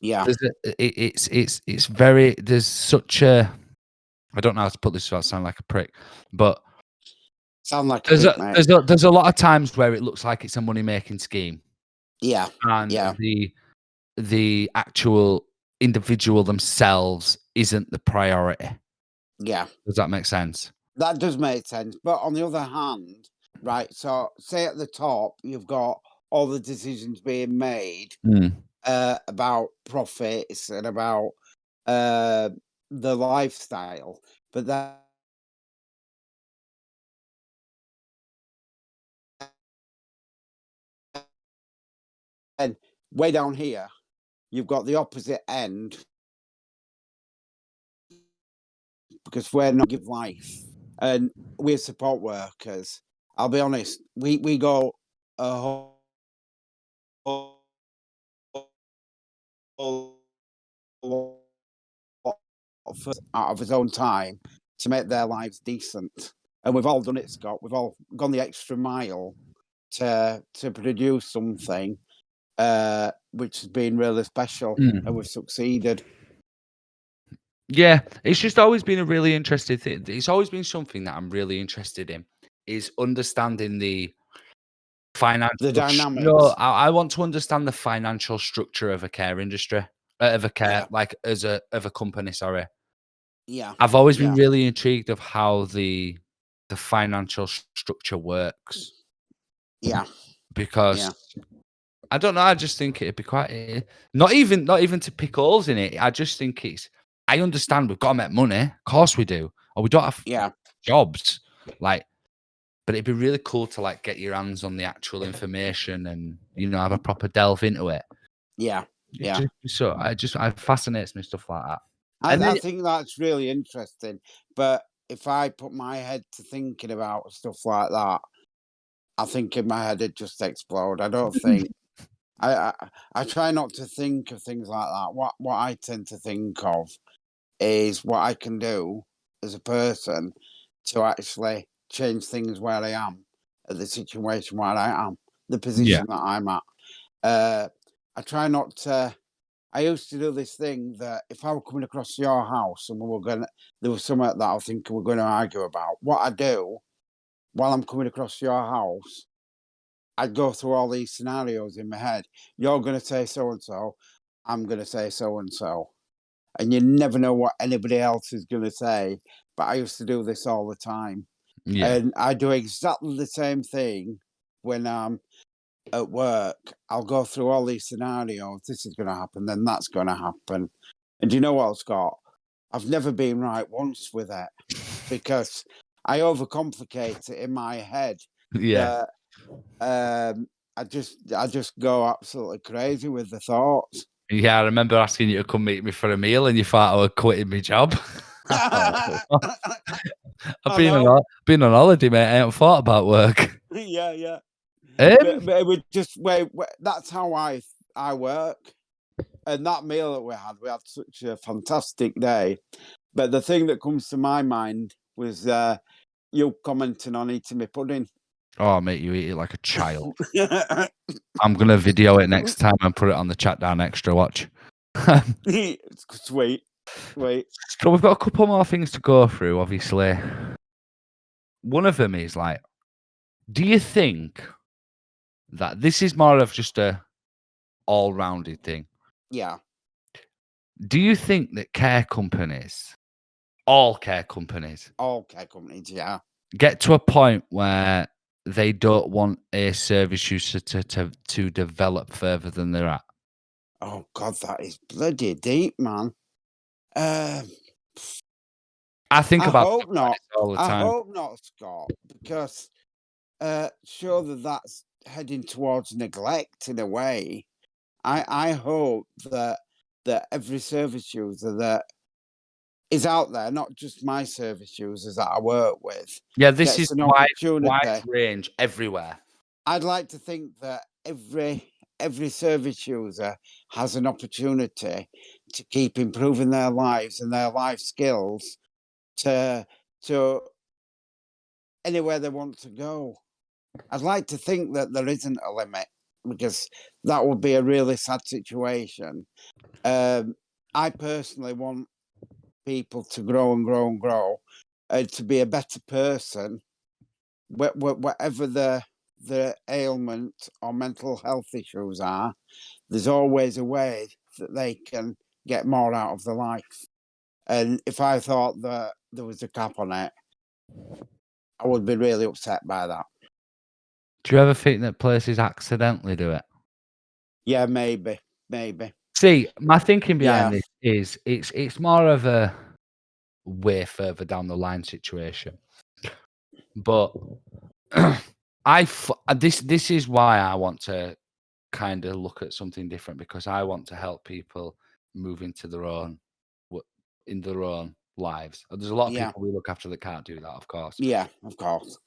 B: Yeah.
A: It's very there's such a I don't know how to put this without sounding like a prick, but
B: Sound like a prick, mate.
A: there's a lot of times where it looks like it's a money making scheme,
B: Yeah.
A: and
B: Yeah.
A: the actual individual themselves isn't the priority.
B: Yeah.
A: Does that make sense?
B: That does make sense. But on the other hand, right, so say at the top, you've got all the decisions being made about profits and about the lifestyle. But then way down here, you've got the opposite end because we're not give life. And we're support workers. I'll be honest, we go a whole lot out of his own time to make their lives decent. And we've all done it, Scott. We've all gone the extra mile to produce something which has been really special, and we've succeeded.
A: Yeah, it's just always been a really interesting thing. It's always been something that I'm really interested in, is understanding the financial.
B: The dynamics.
A: No, I want to understand the financial structure of a care industry, of a care,
B: Yeah.
A: like of a company. Sorry,
B: Yeah.
A: I've always
B: Yeah.
A: been really intrigued of how the financial structure works
B: Yeah.
A: because
B: Yeah.
A: I don't know. I just think it'd be quite not even to pick holes in it. I just think I understand we've got to make money, of course we do, or we don't have
B: Yeah.
A: jobs. Like, but it'd be really cool to like get your hands on the actual information and have a proper delve into it.
B: Yeah. Yeah.
A: It fascinates me stuff like that. And
B: I
A: then
B: think that's really interesting. But if I put my head to thinking about stuff like that, I think in my head it just explode. I don't think I try not to think of things like that. What I tend to think of is what I can do as a person to actually change things where I am, at the situation where I am, the
A: yeah,
B: position that I'm at. I try not to. I used to do this thing that if I were coming across your house and there was something that I think we're going to argue about, what I do while I'm coming across your house, I'd go through all these scenarios in my head. You're going to say so and so, I'm going to say so and so. And you never know what anybody else is going to say. But I used to do this all the time.
A: yeah,
B: And I do exactly the same thing when I'm at work. I'll go through all these scenarios. This is going to happen, then that's going to happen. And do you know what, Scott? I've never been right once with it because I overcomplicate it in my head.
A: yeah.
B: That I just go absolutely crazy with the thoughts.
A: Yeah, I remember asking you to come meet me for a meal, and you thought I was quitting my job. I've
B: I know.
A: been on holiday, mate. I haven't thought about work.
B: Yeah, yeah.
A: Um,
B: But it would just wait. That's how I work. And that meal that we had such a fantastic day. But the thing that comes to my mind was you commenting on eating my pudding.
A: oh, mate, you eat it like a child. I'm gonna video it next time and put it on the chat down extra. Watch.
B: It's sweet.
A: So we've got a couple more things to go through. Obviously, one of them is like, do you think that this is more of just a all-rounded thing?
B: Yeah.
A: Do you think that all care companies,
B: Okay, companies. Yeah.
A: get to a point where they don't want a service user to develop further than they're at?
B: Oh God, that is bloody deep, man. Um,
A: I think
B: I
A: about
B: hope
A: stuff like
B: not.
A: this all the
B: I
A: time.
B: hope not, Scott, because surely that's heading towards neglect in a way. I hope that every service user that is out there, not just my service users that I work with,
A: Yeah, this
B: gets
A: is
B: an
A: wide
B: opportunity.
A: range everywhere.
B: I'd like to think that every every service user has an opportunity to keep improving their lives and their life skills to anywhere they want to go. I'd like to think that there isn't a limit, because that would be a really sad situation. I personally want people to grow and grow and grow, to be a better person, whatever the ailment or mental health issues are. There's always a way that they can get more out of their life. And if I thought that there was a cap on it, I would be really upset by that.
A: Do you ever think that places accidentally do it?
B: Yeah, maybe.
A: See, my thinking behind
B: Yeah,
A: this is it's more of a way further down the line situation. But this is why I want to kind of look at something different, because I want to help people move into their own in their own lives. There's a lot of
B: yeah,
A: people we look after that can't do that, of course.
B: yeah, of course.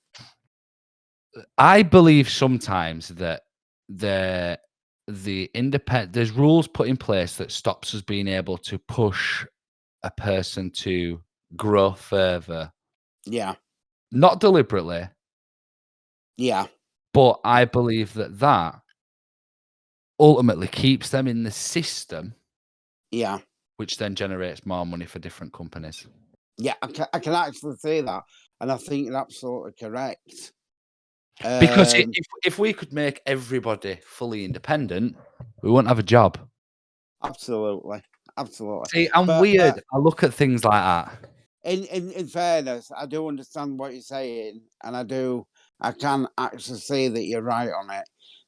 A: I believe sometimes that the there's rules put in place that stops us being able to push a person to grow further,
B: Yeah,
A: not deliberately,
B: yeah,
A: but I believe that ultimately keeps them in the system,
B: yeah,
A: which then generates more money for different companies.
B: yeah. I can actually see that, and I think you're absolutely correct.
A: Because
B: Um,
A: if we could make everybody fully independent, we wouldn't have a job.
B: absolutely, absolutely.
A: See, I'm
B: But
A: weird. I look at things like that.
B: in fairness, I do understand what you're saying, and I can actually see that you're right on it.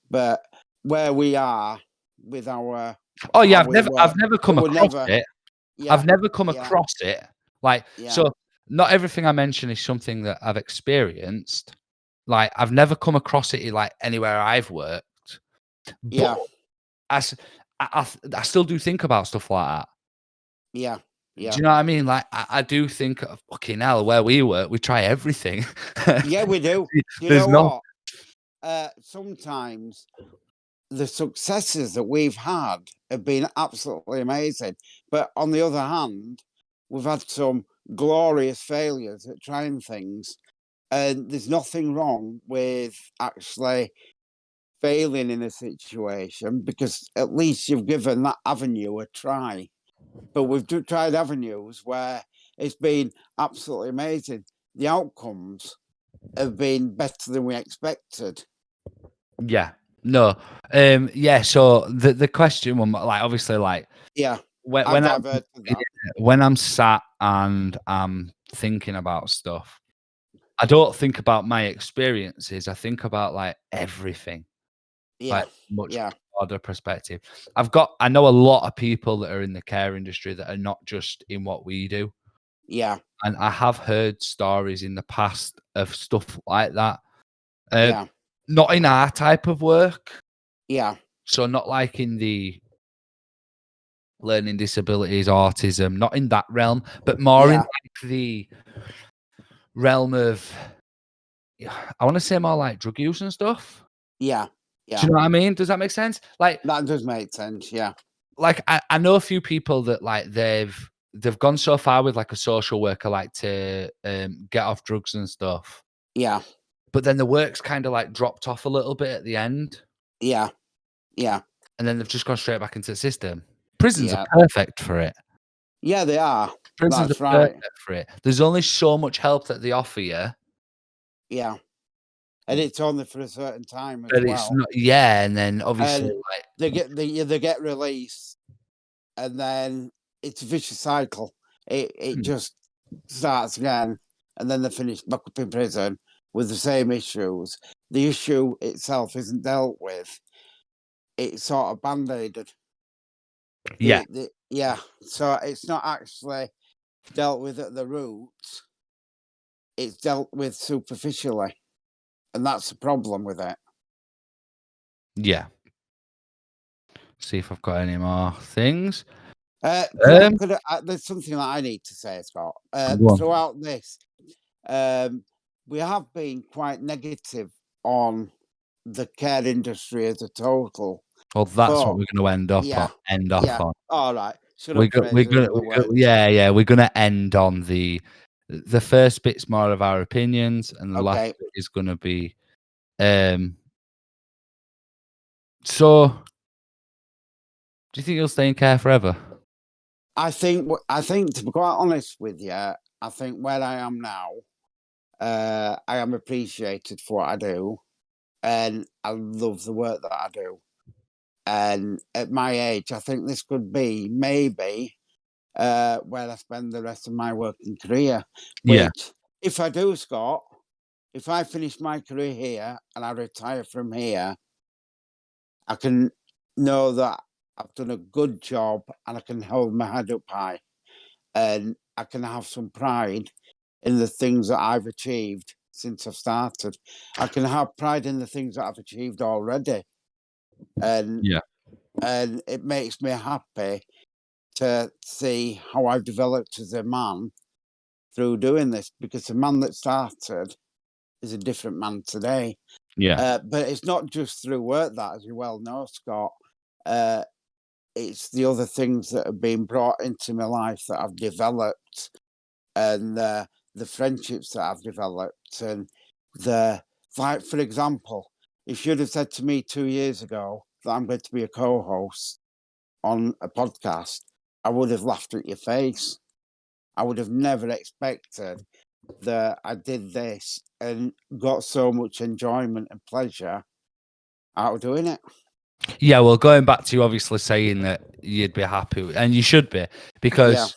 B: But where we are with our
A: Oh yeah,
B: how we
A: I've
B: work,
A: never
B: it
A: come
B: would
A: across
B: never.
A: it. I've
B: Yeah,
A: never come
B: yeah,
A: across it. Like,
B: yeah,
A: so not everything I mention is something that I've experienced. Like, I've never come across it like anywhere I've worked, but
B: yeah,
A: I, s- I still do think about stuff like that.
B: yeah,
A: Do
B: yeah.
A: you know what I mean? Like, I do think of fucking hell, where we work, we try everything.
B: Yeah, we do. Do you
A: There's
B: know
A: no,
B: what? Sometimes the successes that we've had have been absolutely amazing. But on the other hand, we've had some glorious failures at trying things. And there's nothing wrong with actually failing in a situation, because at least you've given that avenue a try. But we've tried avenues where it's been absolutely amazing. The outcomes have been better than we expected.
A: yeah, no, yeah. So the question, like, obviously, like
B: Yeah,
A: when
B: I've
A: when I'm
B: diverted
A: yeah,
B: that.
A: when I'm sat and I'm thinking about stuff, I don't think about my experiences. I think about like everything,
B: Yeah,
A: like much
B: yeah,
A: broader perspective. I know a lot of people that are in the care industry that are not just in what we do.
B: yeah,
A: And I have heard stories in the past of stuff like that. Uh,
B: yeah,
A: Not in our type of work,
B: yeah,
A: so not like in the learning disabilities, autism, not in that realm, but more in
B: yeah,
A: like the realm of, I want to say more like drug use and stuff.
B: yeah,
A: Do
B: yeah.
A: you know what I mean? Does that make sense?
B: That does make sense. Yeah,
A: I know a few people that like they've gone so far with like a social worker, like to get off drugs and stuff,
B: yeah,
A: but then the work's kind of like dropped off a little bit at the end,
B: yeah, yeah,
A: and then they've just gone straight back into the system. Prisons are
B: yeah,
A: perfect for it.
B: yeah. They are.
A: Prisons are
B: That's right.
A: perfect for it. There's only so much help that they offer you,
B: Yeah, and it's only for a certain time as
A: but it's
B: well.
A: not. Yeah, and then obviously,
B: And
A: like,
B: they get released, and then it's a vicious cycle. It
A: mm,
B: just starts again, and then they're finished back up in prison with the same issues. The issue itself isn't dealt with. It's sort of band-aided.
A: yeah,
B: Yeah, so it's not actually dealt with at the root. It's dealt with superficially, and that's the problem with it.
A: yeah. See if I've got any more things.
B: Could
A: Um,
B: could there's something that I need to say, Scott.
A: go on.
B: Throughout this, um, we have been quite negative on the care industry as a total.
A: Well, that's what
B: But
A: we're going to end
B: yeah,
A: off
B: yeah.
A: on.
B: All right. Shut
A: We're
B: up,
A: go- we're
B: Fraser. In
A: gonna,
B: other
A: we're gonna
B: words.
A: yeah, we're gonna end on the first bit's more of our opinions, and the last
B: Okay.
A: bit is gonna be so do you think you'll stay in care forever?
B: I think to be quite honest with you, I think where I am now, I am appreciated for what I do, and I love the work that I do. And at my age, I think this could be maybe where I spend the rest of my working career.
A: Yeah,
B: Which, if I do, Scott, if I finish my career here and I retire from here, I can know that I've done a good job and I can hold my head up high and I can have some pride in the things that I've achieved since I've started. I can have pride in the things that I've achieved already. And
A: yeah,
B: and it makes me happy to see how I've developed as a man through doing this, because the man that started is a different man today.
A: yeah,
B: But it's not just through work that, as you well know, Scott. Uh, it's the other things that have been brought into my life that I've developed, and the friendships that I've developed, and like, for example, if you'd have said to me 2 years ago that I'm going to be a co-host on a podcast, I would have laughed at your face. I would have never expected that I did this and got so much enjoyment and pleasure out of doing it.
A: yeah. Well, going back to you obviously saying that you'd be happy, and you should be,
B: Yeah,
A: because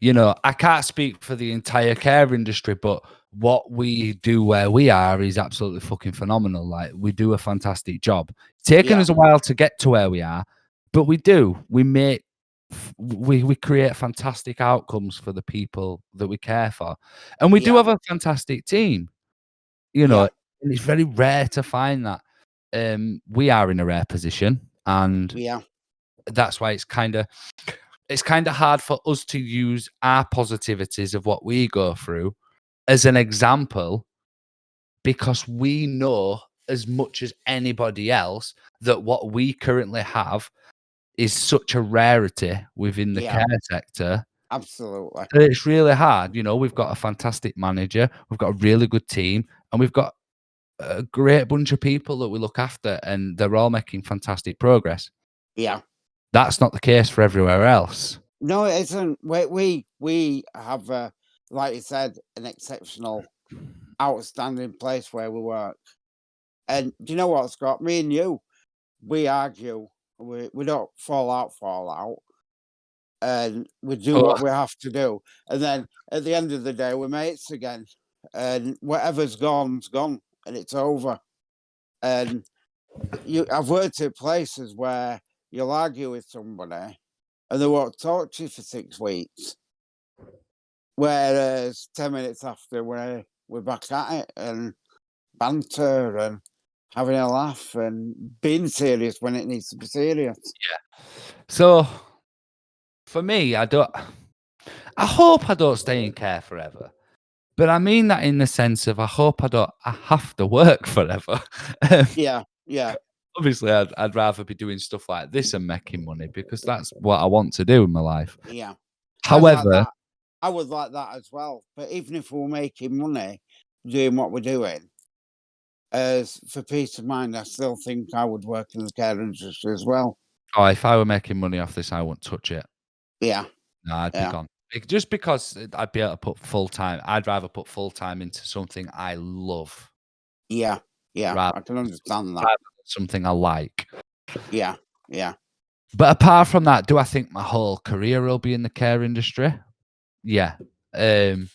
A: I can't speak for the entire care industry, but what we do where we are is absolutely fucking phenomenal. Like, we do a fantastic job. It's taken
B: yeah,
A: us a while to get to where we are, but we do. We create fantastic outcomes for the people that we care for, and we do
B: yeah,
A: have a fantastic team.
B: yeah,
A: And it's very rare to find that. We are in a rare position, and
B: yeah,
A: that's why it's kind of hard for us to use our positivities of what we go through as an example, because we know as much as anybody else that what we currently have is such a rarity within the
B: yeah,
A: care sector
B: absolutely.
A: that it's really hard. We've got a fantastic manager, we've got a really good team, and we've got a great bunch of people that we look after, and they're all making fantastic progress.
B: Yeah.
A: That's not the case for everywhere else.
B: No, it isn't. We have, like you said, an exceptional, outstanding place where we work. And do you know what, Scott? Me and you, we argue. We don't fall out, and we do
A: Oh,
B: what we have to do. And then at the end of the day, we're mates again. And whatever's gone's gone, and it's over. And I've worked at places where you'll argue with somebody, and they won't talk to you for 6 weeks. Whereas 10 minutes after, we're back at it and banter and having a laugh and being serious when it needs to be serious.
A: so for me, I hope I don't stay in care forever. But I mean that in the sense of I have to work forever. Um,
B: Yeah, yeah,
A: Obviously, I'd rather be doing stuff like this and making money, because that's what I want to do in my life.
B: yeah. I'd like
A: However,
B: that. I would like that as well. But even if we're making money doing what we're doing, as for peace of mind, I still think I would work in the care industry as well.
A: if I were making money off this, I wouldn't touch it.
B: Yeah,
A: No, I'd be
B: yeah,
A: gone. Just because I'd be able to put full time. I'd rather put full time into something I love
B: yeah, yeah.
A: rather
B: I can understand that.
A: rather than something I like.
B: Yeah, yeah,
A: But apart from that, do I think my whole career will be in the care industry? Yeah. Um,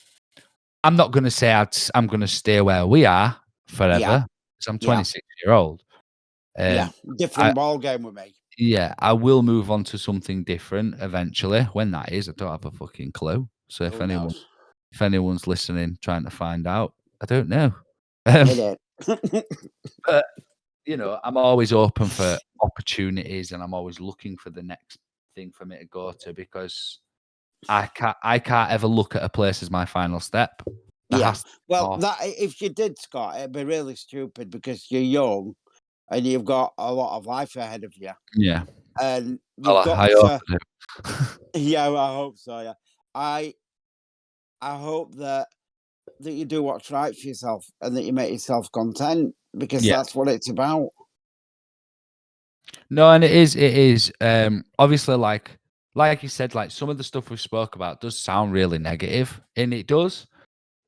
A: I'm not going to say I'm going to stay where we are
B: yeah,
A: forever, because I'm
B: yeah,
A: 26-year-old.
B: yeah.
A: Um, I
B: Different ball game with me.
A: Yeah, I will move on to something different eventually. When that is, I don't have a fucking clue. So if
B: Who knows?
A: anyone's listening, trying to find out, I don't know.
B: Hit it.
A: But I'm always open for opportunities, and I'm always looking for the next thing for me to go to, because I can't ever look at a place as my final step. There
B: Yeah.
A: has to be
B: Well,
A: more.
B: that if you did, Scott, it'd be really stupid because you're young and you've got a lot of life ahead of you.
A: Yeah.
B: And
A: Well,
B: you've got
A: I hope
B: to,
A: I do.
B: yeah, I hope so. Yeah, I hope that you do what's right for yourself and that you make yourself content, because
A: Yeah.
B: that's what it's about.
A: No, and it is. Obviously, like you said, like some of the stuff we spoke about does sound really negative, and it does.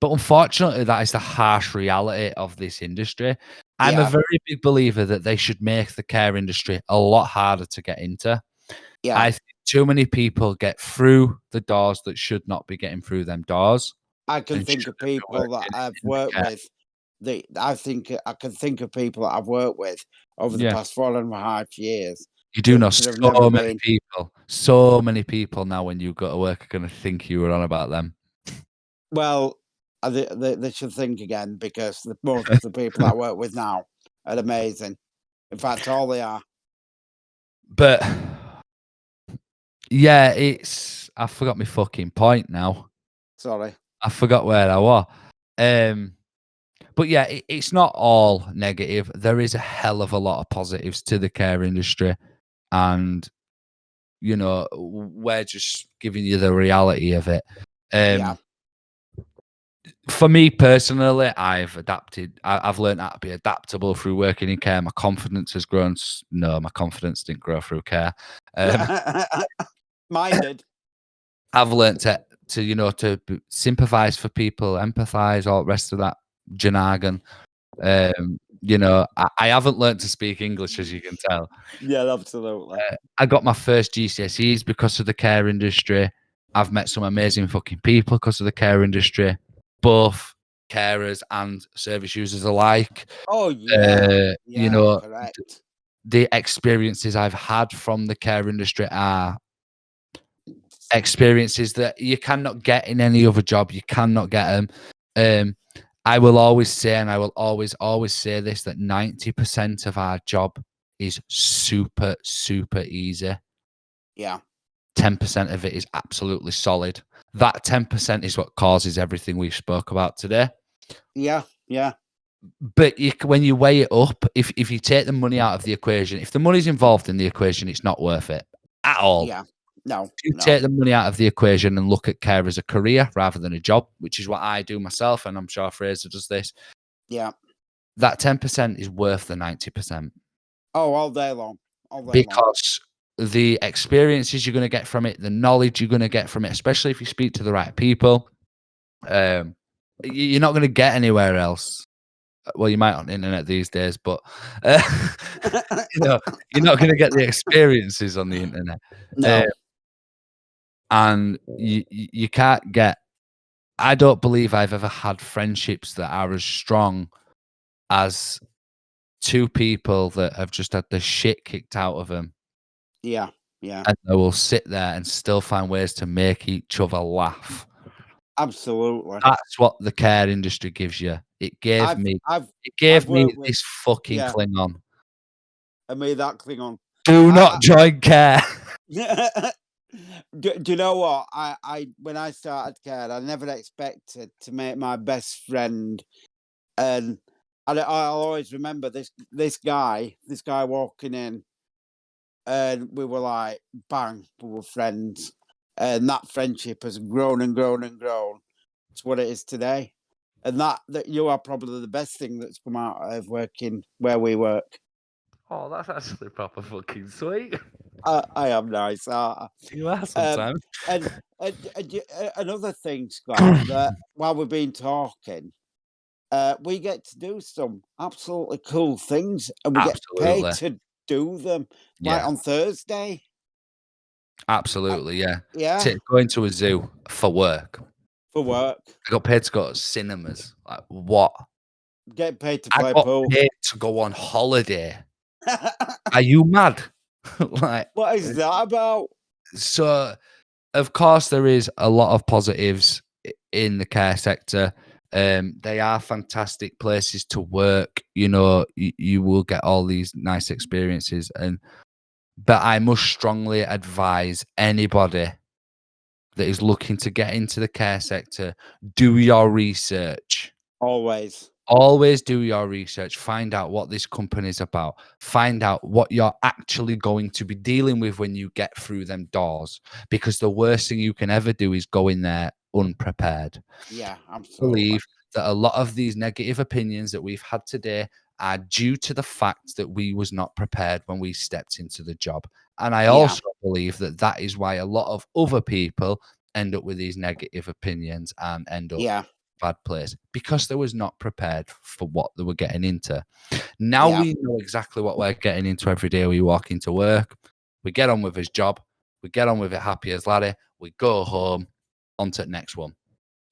A: But unfortunately, that is the harsh reality of this industry. I'm a
B: Yeah,
A: very big believer that they should make the care industry a lot harder to get into.
B: yeah.
A: I think too many people get through the doors that should not be getting through them doors
B: I can
A: and
B: think of
A: shouldn't be
B: people that
A: working
B: I've
A: in the
B: worked
A: care.
B: with. I can think of people that I've worked with over the
A: Yeah.
B: past 4.5 years
A: You do know
B: that should have never
A: so many
B: been.
A: people. So many people now when you go to work are gonna think you were on about them.
B: Well, they should think again, because most of the people I work with now are amazing. In fact, all they are.
A: But yeah, I forgot my fucking point now.
B: Sorry.
A: I forgot where I was. But yeah, it's not all negative. There is a hell of a lot of positives to the care industry, and we're just giving you the reality of it.
B: Yeah.
A: For me personally, I've adapted. I've learned how to be adaptable through working in care. My confidence has grown. No, my confidence didn't grow through care.
B: Mine did.
A: I've learned to sympathize for people, empathize, all the rest of that jargon. I haven't learned to speak English, as you can tell.
B: Yeah, absolutely.
A: I got my first GCSEs because of the care industry. I've met some amazing fucking people because of the care industry, both carers and service users alike.
B: Oh yeah,
A: You
B: yeah,
A: know,
B: correct.
A: the experiences I've had from the care industry are experiences that you cannot get in any other job. You cannot get them. I will always say, and I will always say this, that 90% of our job is super, super easy.
B: Yeah,
A: 10% of it is absolutely solid. That 10% is what causes everything we spoke about today.
B: yeah, yeah.
A: But when you weigh it up, if you take the money out of the equation, if the money's involved in the equation, it's not worth it at all.
B: Yeah. No,
A: If you
B: no.
A: take the money out of the equation and look at care as a career rather than a job, which is what I do myself, and I'm sure Fraser does this,
B: Yeah.
A: that 10% is worth the 90%.
B: Oh, all day long. All day long.
A: Because the experiences you're going to get from it, the knowledge you're going to get from it, especially if you speak to the right people, you're not going to get anywhere else. Well, you might on the internet these days, but you're not going to get the experiences on the internet.
B: No.
A: And you can't get. I don't believe I've ever had friendships that are as strong as two people that have just had the shit kicked out of them,
B: Yeah. Yeah.
A: and they will sit there and still find ways to make each other laugh.
B: Absolutely.
A: That's what the care industry gives you. It gave
B: I've
A: me
B: I've
A: me
B: worked with,
A: this fucking
B: yeah,
A: Klingon.
B: and made that Klingon.
A: Do not
B: I,
A: join care.
B: do you know what? When I started care, I never expected to make my best friend, and I'll always remember this guy walking in, and we were like, bang, we were friends, and that friendship has grown and grown and grown to what it is today, and that you are probably the best thing that's come out of working where we work.
A: Oh, that's actually proper fucking sweet.
B: I am nice.
A: You are
B: Um,
A: sometimes.
B: another thing, Scott, that while we've been talking, we get to do some absolutely cool things, and we get paid
A: Absolutely.
B: to do them. Like
A: Yeah.
B: on Thursday.
A: Absolutely, yeah.
B: Yeah,
A: Going to a zoo for work.
B: for work.
A: I got paid to go to cinemas. Like, what?
B: Get paid to
A: I
B: play
A: got
B: pool.
A: paid to go on holiday. Are you mad? Like,
B: What is that about?
A: so, of course, there is a lot of positives in the care sector. They are fantastic places to work. You will get all these nice experiences, but I must strongly advise anybody that is looking to get into the care sector, do your research.
B: Always.
A: Always do your research. Find out what this company is about. Find out what you're actually going to be dealing with when you get through them doors. Because the worst thing you can ever do is go in there unprepared.
B: Yeah,
A: I
B: absolutely.
A: believe that a lot of these negative opinions that we've had today are due to the fact that we was not prepared when we stepped into the job. And I also believe that that is why a lot of other people end up with these negative opinions and end up bad place, because they was not prepared for what they were getting into. Now we know exactly what we're getting into every day we walk into work. We get on with his job. We get on with it happy as Larry. We go home, on to the next one.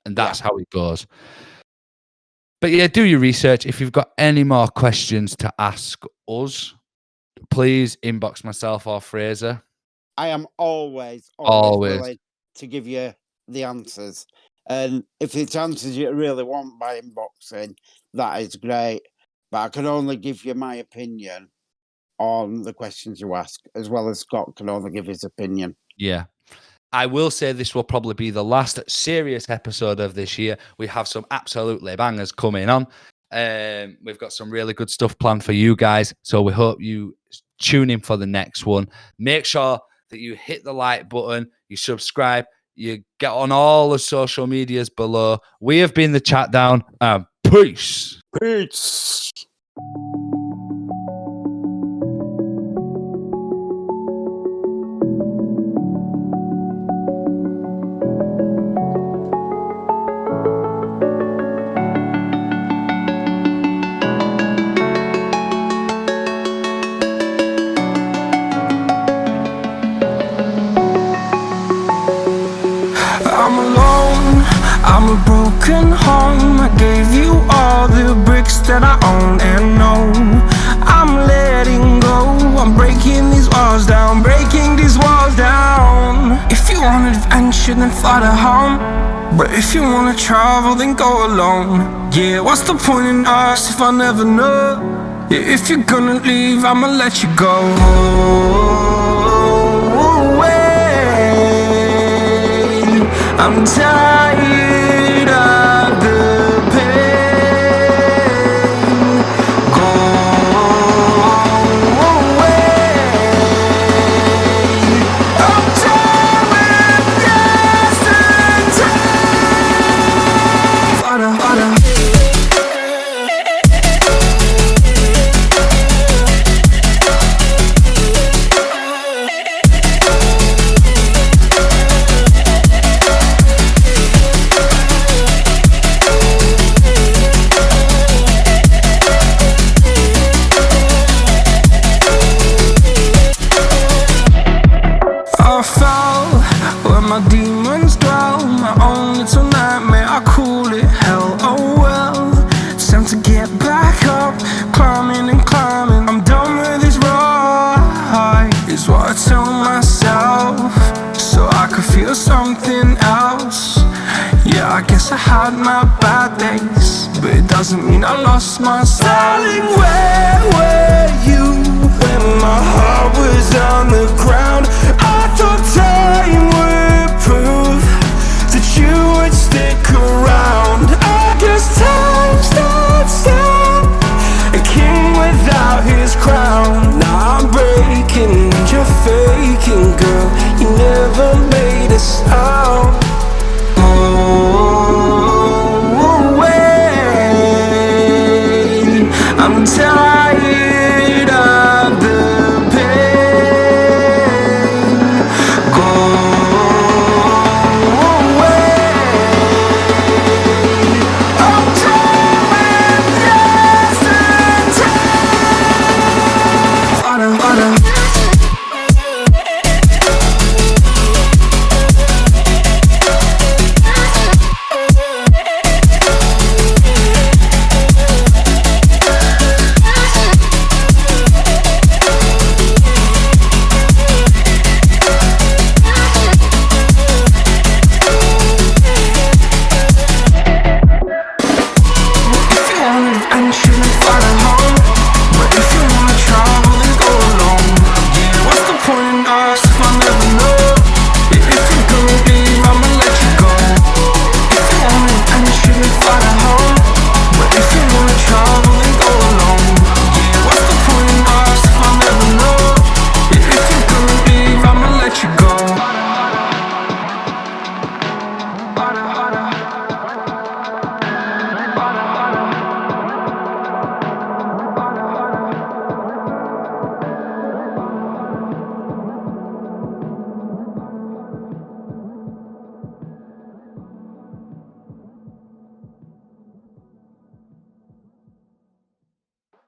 A: And that's how it goes. But yeah, do your research. If you've got any more questions to ask us, please inbox myself or Fraser.
B: I am always willing to give you the answers. And if it's answers you really want by inboxing, that is great. But I can only give you my opinion on the questions you ask, as well as Scott can only give his opinion.
A: Yeah. I will say this will probably be the last serious episode of this year. We have some absolutely bangers coming on. We've got some really good stuff planned for you guys. So we hope you tune in for the next one. Make sure that you hit the like button, you subscribe, you get on all the social medias below. We have been The Chat Down. Peace.
B: Peace.
C: I'm a broken home. I gave you all the bricks that I own and know. I'm letting go. I'm breaking these walls down, breaking these walls down. If you want adventure, then fly to home. But if you wanna travel, then go alone. Yeah, what's the point in us if I never know? Yeah, if you're gonna leave, I'ma let you go. I'm tired of the pain. Go away. I'm tired of yesterday. Fada, fada. My demons dwell, my own little nightmare, I call it hell, oh well. It's time to get back up, climbing and climbing. I'm done with this ride, is what I tell myself, so I could feel something else. Yeah, I guess I had my bad days, but it doesn't mean I lost my style. Darling, where